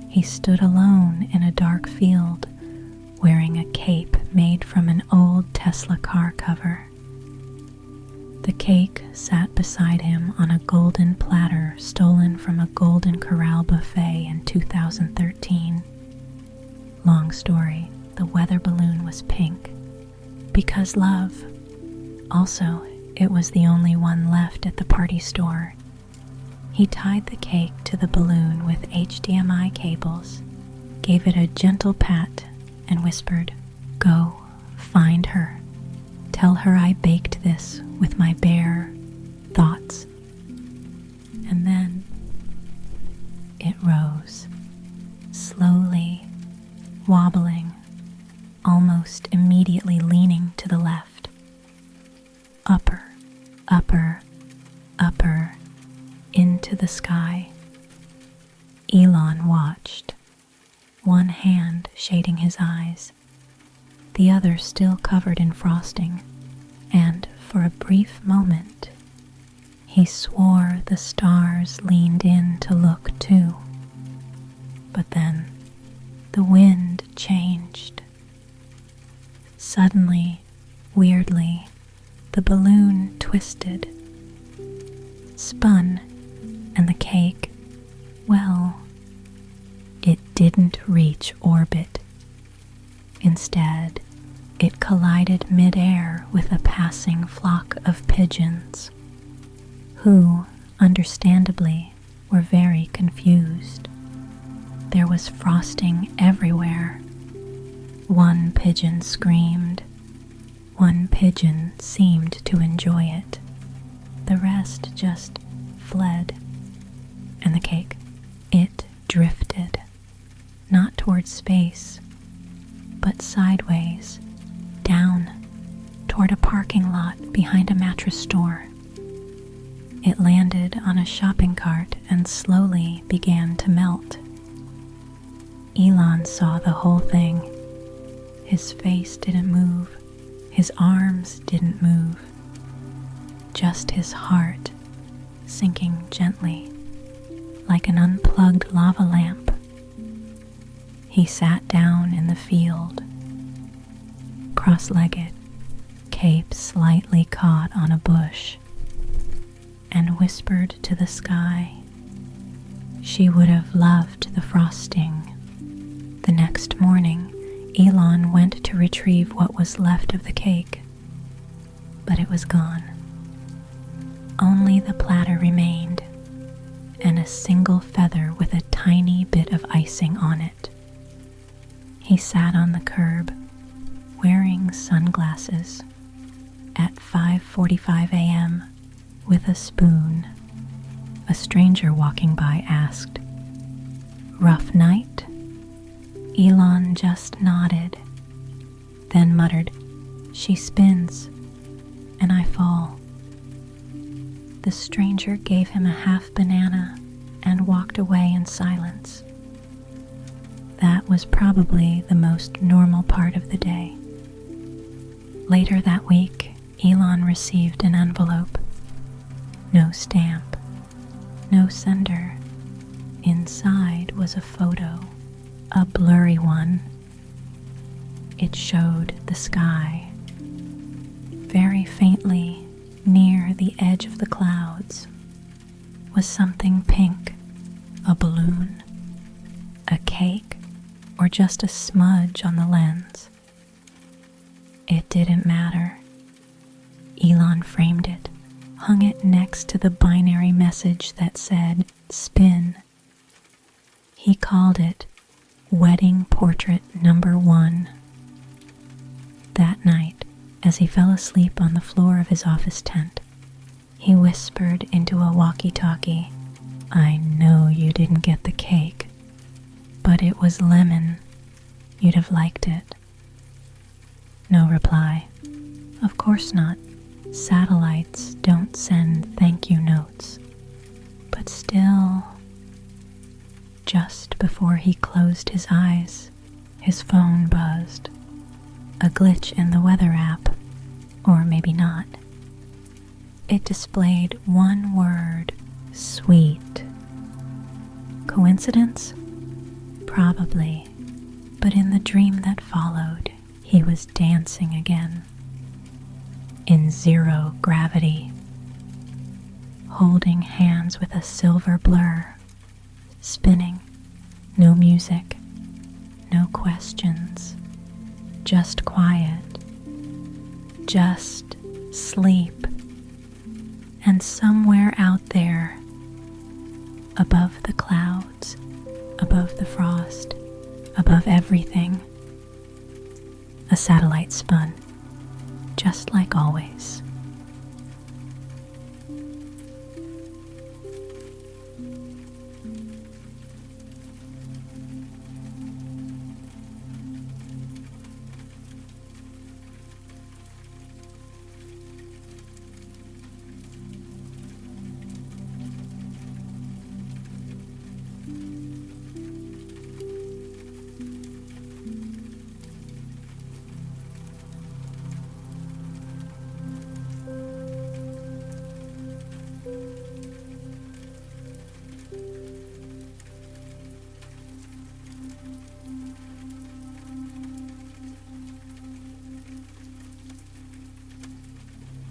He stood alone in a dark field, wearing a cape made from an old Tesla car cover. The cake sat beside him on a golden platter stolen from a Golden Corral buffet in 2013. Long story, the weather balloon was pink. Because love. Also, it was the only one left at the party store. He tied the cake to the balloon with HDMI cables, gave it a gentle pat, and whispered, "Go, find her. Tell her I baked this with my bare thoughts." And then it rose, slowly, wobbling, almost immediately leaning to the left. Upper, upper, upper, into the sky. Elon watched, one hand shading his eyes, the other still covered in frosting, and for a brief moment, he swore the stars leaned in to look too. But then, the wind changed. Suddenly, weirdly, the balloon twisted, spun, cake, well, it didn't reach orbit. Instead, it collided midair with a passing flock of pigeons, who, understandably, were very confused. There was frosting everywhere. One pigeon screamed. One pigeon seemed to enjoy it. The rest just fled. And the cake, it drifted, not towards space, but sideways, down, toward a parking lot behind a mattress store. It landed on a shopping cart and slowly began to melt. Elon saw the whole thing. His face didn't move. His arms didn't move. Just his heart sinking gently, like an unplugged lava lamp. He sat down in the field, cross-legged, cape slightly caught on a bush, and whispered to the sky. She would have loved the frosting. The next morning, Elon went to retrieve what was left of the cake, but it was gone. Only the platter remained, and a single feather with a tiny bit of icing on it. He sat on the curb, wearing sunglasses, at 5:45 a.m. with a spoon. A stranger walking by asked, "Rough night?" Elon just nodded, then muttered, "She spins, and I fall." The stranger gave him a half banana and walked away in silence. That was probably the most normal part of the day. Later that week, Elon received an envelope. No stamp, no sender. Inside was a photo, a blurry one. It showed the sky, very faintly near the edge of the clouds, was something pink, a balloon, a cake, or just a smudge on the lens. It didn't matter. Elon framed it, hung it next to the binary message that said, "Spin." He called it Wedding Portrait Number 1. That night, as he fell asleep on the floor of his office tent, he whispered into a walkie-talkie, "I know you didn't get the cake, but it was lemon. You'd have liked it." No reply. Of course not. Satellites don't send thank you notes. But still, just before he closed his eyes, his phone buzzed. A glitch in the weather app, or maybe not. It displayed one word, sweet. Coincidence? Probably. But in the dream that followed, he was dancing again. In zero gravity, holding hands with a silver blur, spinning, no music, no questions, just quiet, just sleep. And somewhere out there, above the clouds, above the frost, above everything, a satellite spun, just like always.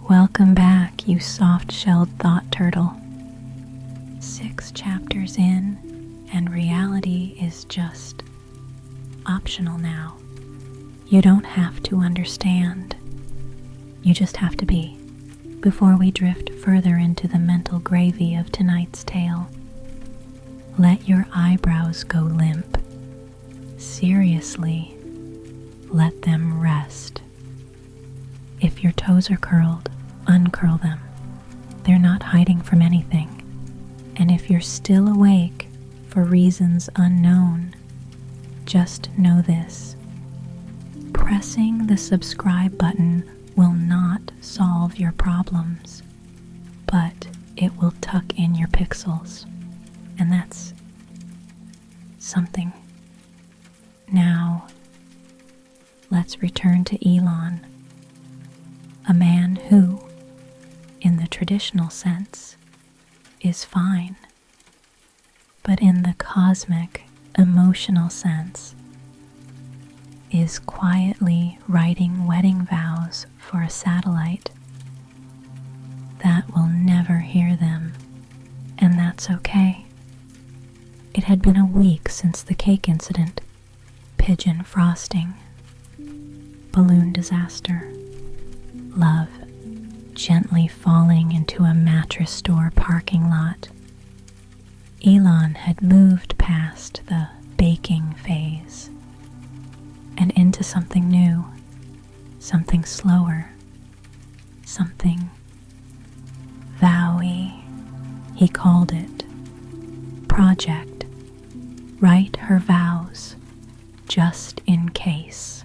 Welcome back, you soft-shelled thought turtle. 6 chapters factors in, and reality is just optional now. You don't have to understand. You just have to be. Before we drift further into the mental gravy of tonight's tale, let your eyebrows go limp. Seriously, let them rest. If your toes are curled, uncurl them. They're not hiding from anything. And if you're still awake for reasons unknown, just know this. Pressing the subscribe button will not solve your problems, but it will tuck in your pixels. And that's something. Now, let's return to Elon, a man who, in the traditional sense, is fine, but in the cosmic, emotional sense, is quietly writing wedding vows for a satellite that will never hear them, and that's okay. It had been a week since the cake incident, pigeon frosting, balloon disaster, love gently falling into a mattress store parking lot. Elon had moved past the baking phase and into something new, something slower, something vowy. He called it Project Write Her Vows, just in case.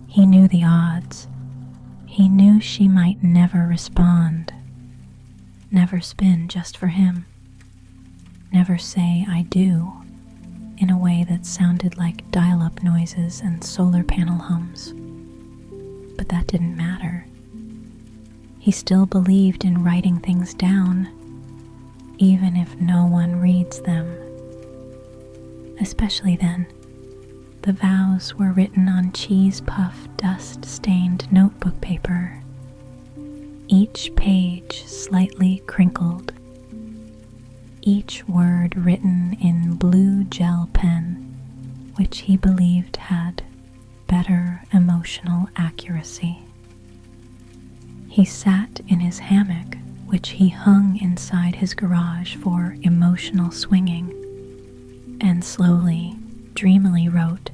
He knew the odds. He knew she might never respond, never spin just for him, never say I do in a way that sounded like dial-up noises and solar panel hums. But that didn't matter. He still believed in writing things down, even if no one reads them. Especially then, the vows were written on cheese puff dust-stained notebook paper, each page slightly crinkled, each word written in blue gel pen, which he believed had better emotional accuracy. He sat in his hammock, which he hung inside his garage for emotional swinging, and slowly, dreamily wrote,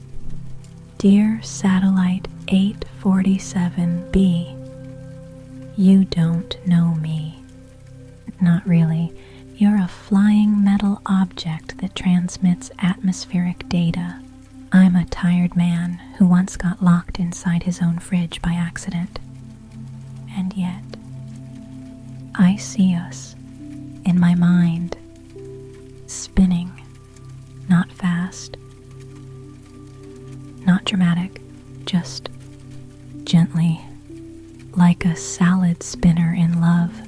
Dear Satellite 847b, you don't know me. Not really. You're a flying metal object that transmits atmospheric data. I'm a tired man who once got locked inside his own fridge by accident. And yet, I see us, in my mind, spinning, not fast, not dramatic, just gently, like a salad spinner in love.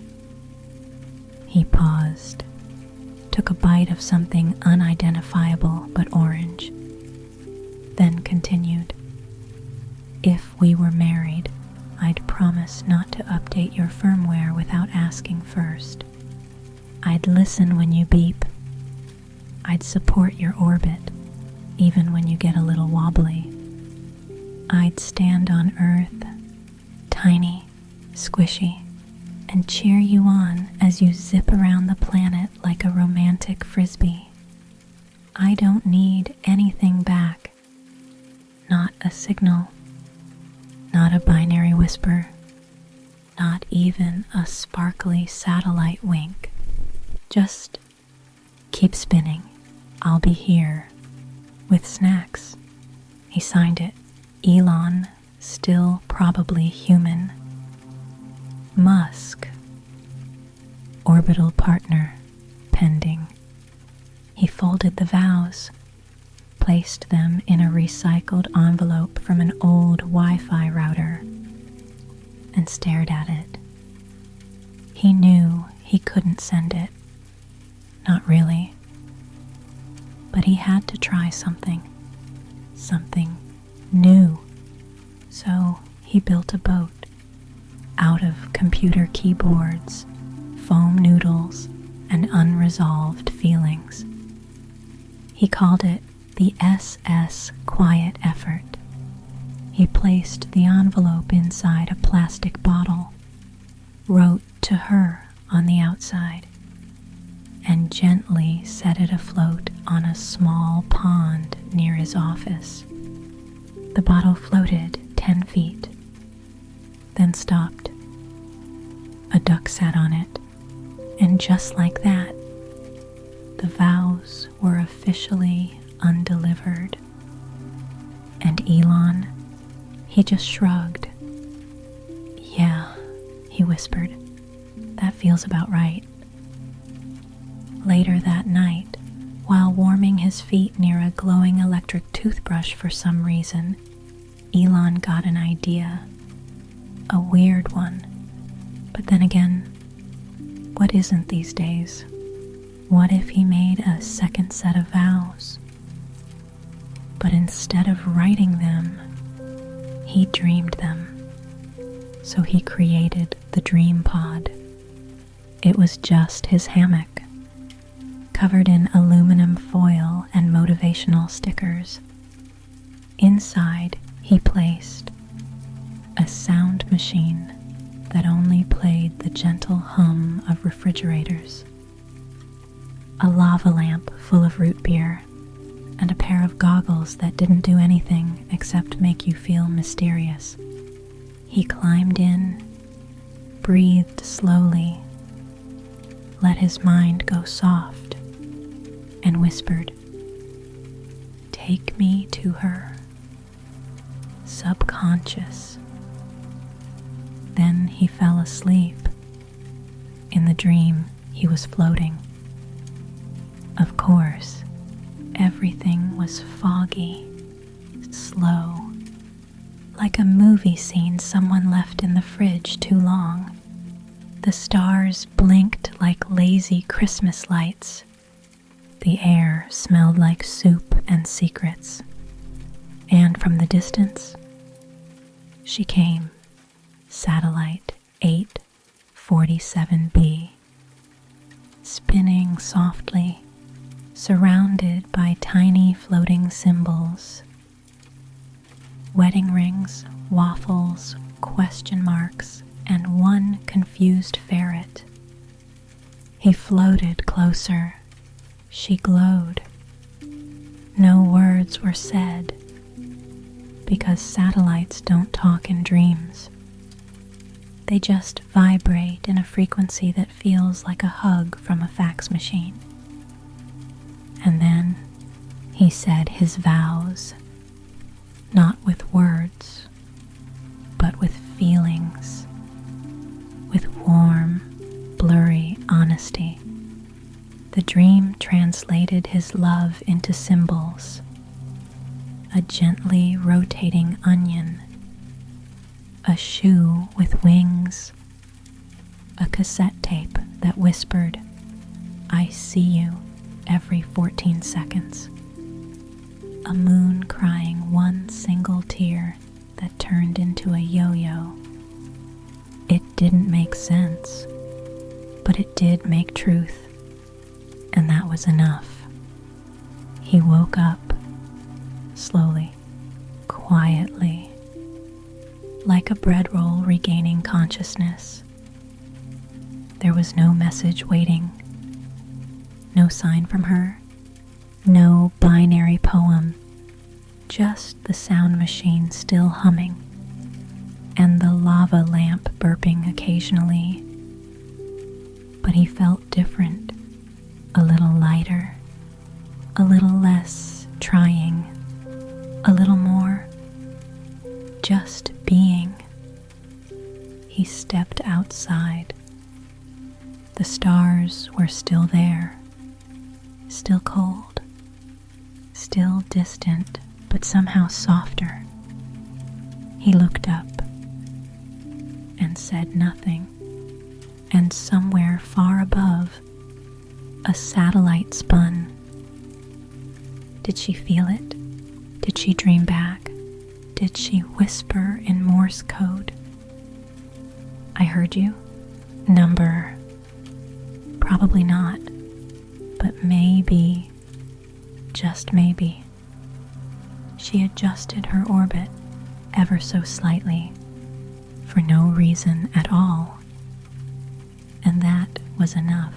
He paused, took a bite of something unidentifiable but orange, then continued. If we were married, I'd promise not to update your firmware without asking first. I'd listen when you beep. I'd support your orbit, even when you get a little wobbly. I'd stand on Earth, tiny, squishy, and cheer you on as you zip around the planet like a romantic frisbee. I don't need anything back. Not a signal, not a binary whisper, not even a sparkly satellite wink. Just keep spinning. I'll be here with snacks. He signed it. Elon, still probably human. Musk, orbital partner, pending. He folded the vows, placed them in a recycled envelope from an old Wi-Fi router, and stared at it. He knew he couldn't send it. Not really. But he had to try something new. So he built a boat out of computer keyboards, foam noodles, and unresolved feelings. He called it the SS Quiet Effort. He placed the envelope inside a plastic bottle, wrote to her on the outside, and gently set it afloat on a small pond near his office. The bottle floated 10 feet, then stopped. A duck sat on it, and just like that, the vows were officially undelivered. And Elon, he just shrugged. "Yeah," he whispered, "that feels about right." Later that night, while warming his feet near a glowing electric toothbrush for some reason, Elon got an idea. A weird one. But then again, what isn't these days? What if he made a second set of vows? But instead of writing them, he dreamed them. So he created the dream pod. It was just his hammock, covered in aluminum foil and motivational stickers. Inside, he placed a sound machine that only played the gentle hum of refrigerators, a lava lamp full of root beer, and a pair of goggles that didn't do anything except make you feel mysterious. He climbed in, breathed slowly, let his mind go soft, and whispered, "Take me to her." Subconscious. Then he fell asleep. In the dream, he was floating. Of course, everything was foggy, slow, like a movie scene someone left in the fridge too long. The stars blinked like lazy Christmas lights. The air smelled like soup and secrets. And from the distance, she came, Satellite 847b, spinning softly, surrounded by tiny floating symbols. Wedding rings, waffles, question marks, and one confused ferret. He floated closer. She glowed. No words were said, because satellites don't talk in dreams. They just vibrate in a frequency that feels like a hug from a fax machine. And then he said his vows, not with words, but with feelings, with warm, blurry honesty. The dream translated his love into symbols, a gently rotating onion, a shoe with wings, a cassette tape that whispered, "I see you," every 14 seconds, a moon crying one single tear that turned into a yo-yo. It didn't make sense, but it did make truth, and that was enough. He woke up, slowly, quietly, like a bread roll regaining consciousness. There was no message waiting, no sign from her, no binary poem, just the sound machine still humming, and the lava lamp burping occasionally. But he felt different, a little lighter, a little less trying, a little more just being. He stepped outside. The stars were still there, still cold, still distant, but somehow softer. He looked up and said nothing, and somewhere far above, a satellite spun. Did she feel it? Did she dream back? Did she whisper in Morse code? "I heard you. Number," Probably not, but maybe, just maybe, she adjusted her orbit ever so slightly for no reason at all, and that was enough.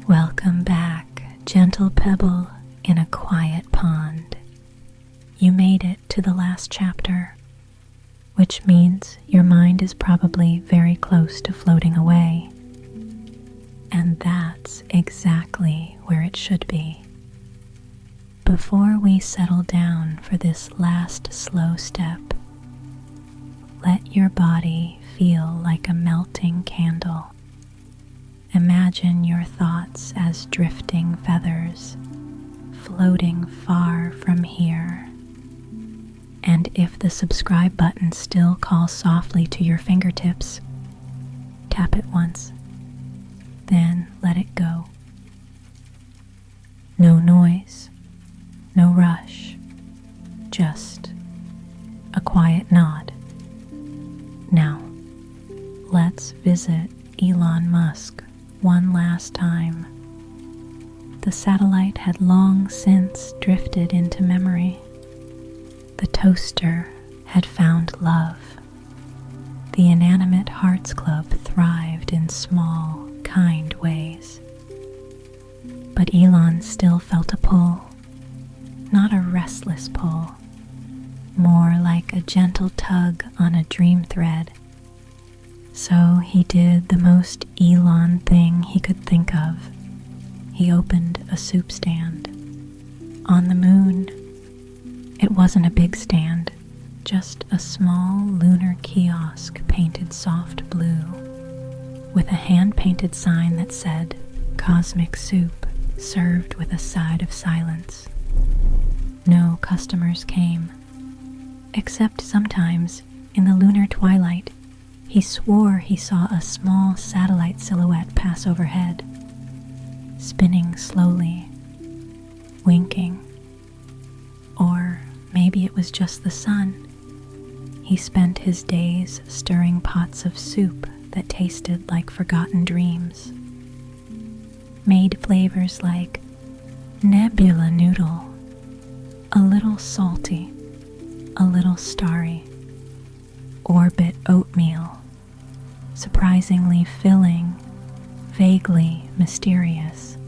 Welcome back, gentle pebble in a quiet pond. You made it to the last chapter, which means your mind is probably very close to floating away. And that's exactly where it should be. Before we settle down for this last slow step, let your body feel like a melting candle. Imagine your thoughts as drifting feathers, floating far from here. And if the subscribe button still calls softly to your fingertips, tap it once, then let it go. No noise, no rush, just a quiet nod. Now, let's visit Elon Musk one last time. The satellite had long since drifted into memory. The toaster had found love. The inanimate Hearts Club thrived in small, kind ways. But Elon still felt a pull, not a restless pull, more like a gentle tug on a dream thread. So he did the most Elon thing he could think of. He opened a soup stand. On the moon, it wasn't a big stand, just a small lunar kiosk painted soft blue, with a hand-painted sign that said, "Cosmic Soup, served with a side of silence." No customers came, except sometimes, in the lunar twilight, he swore he saw a small satellite silhouette pass overhead, spinning slowly, winking. Or maybe it was just the sun. He spent his days stirring pots of soup that tasted like forgotten dreams. Made flavors like nebula noodle, a little salty, a little starry, orbit oatmeal, surprisingly filling, vaguely mysterious.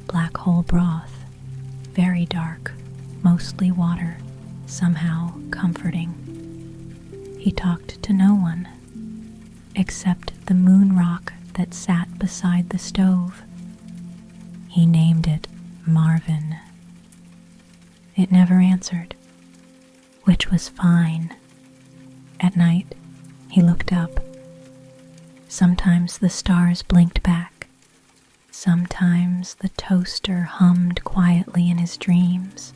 Black hole broth, very dark, mostly water, somehow comforting. He talked to no one, except the moon rock that sat beside the stove. He named it Marvin. It never answered, which was fine. At night, he looked up. Sometimes the stars blinked back. Sometimes the toaster hummed quietly in his dreams.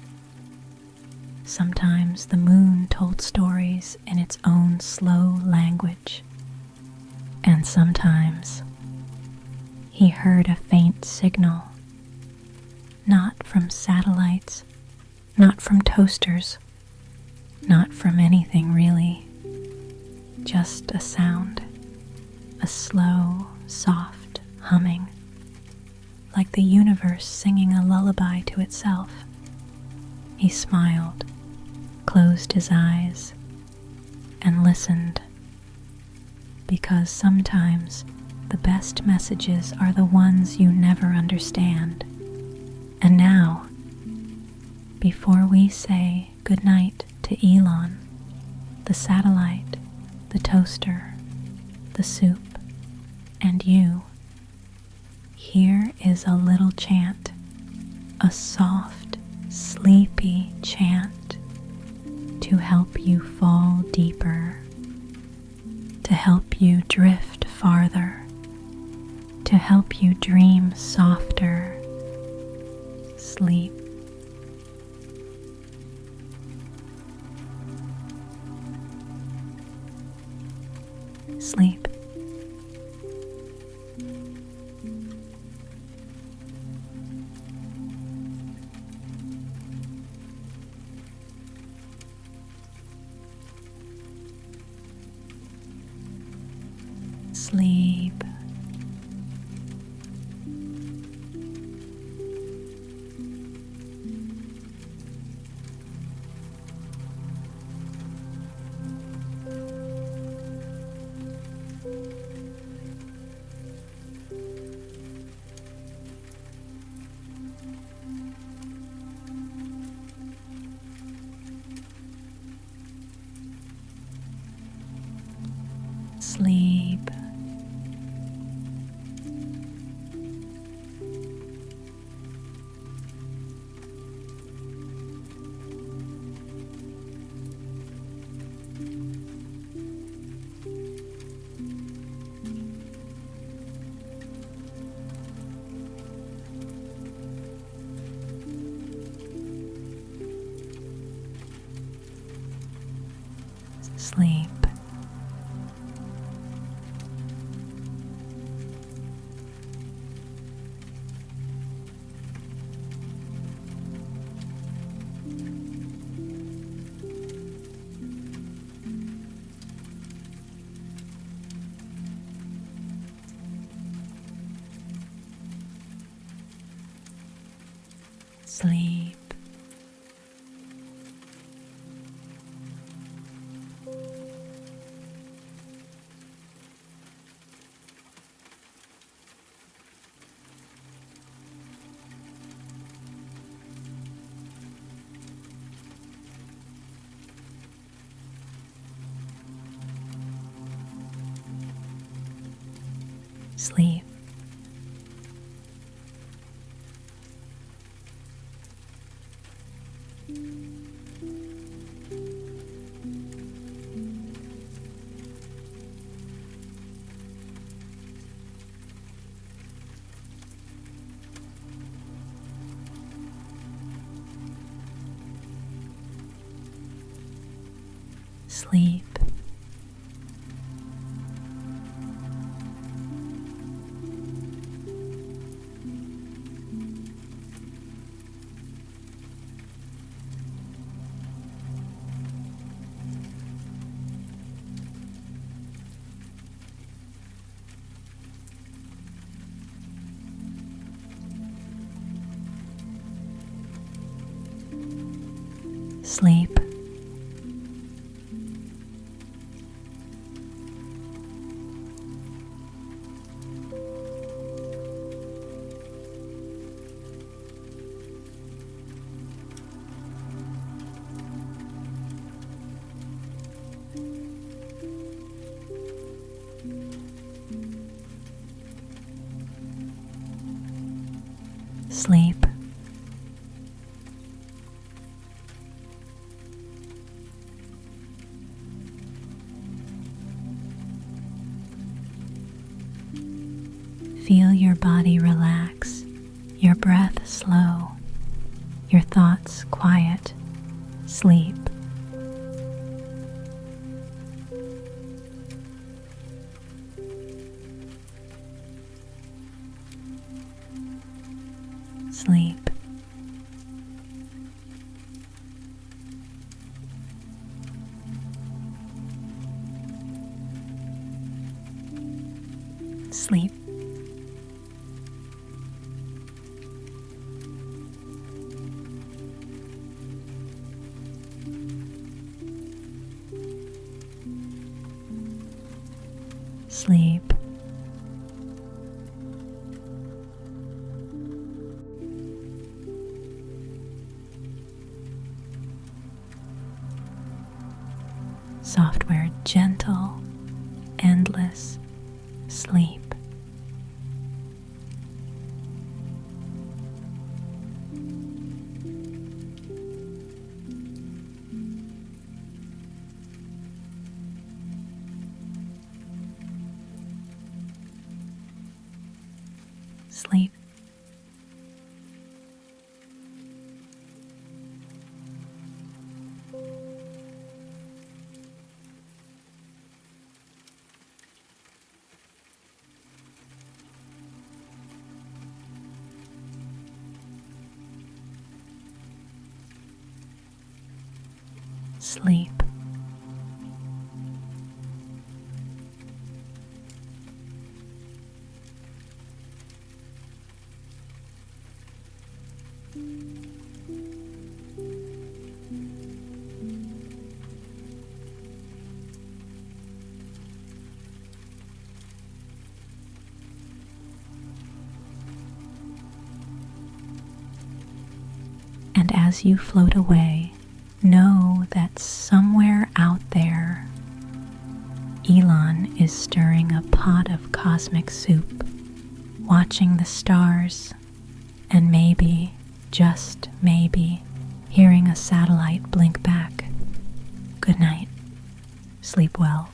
Sometimes the moon told stories in its own slow language. And sometimes he heard a faint signal, not from satellites, not from toasters, not from anything really, just a sound, a slow, soft humming, like the universe singing a lullaby to itself. He smiled, closed his eyes, and listened, because sometimes the best messages are the ones you never understand. And now, before we say goodnight to Elon, the satellite, the toaster, the soup, and you, here is a little chant, a soft, sleepy chant to to help you fall deeper, to help you drift farther, to help you dream softer. Sleep. Sleep. Sleep. Sleep. Sleep. Sleep. Sleep. Sleep. Sleep. Sleep. Feel your body relax, your breath slow, your thoughts quiet. Sleep. Sleep. Sleep. Sleep. Software gentle, endless sleep. sleep. Sleep. And as you float away, know that somewhere out there, Elon is stirring a pot of cosmic soup, watching the stars, and maybe, just maybe, hearing a satellite blink back. Good night. Sleep well.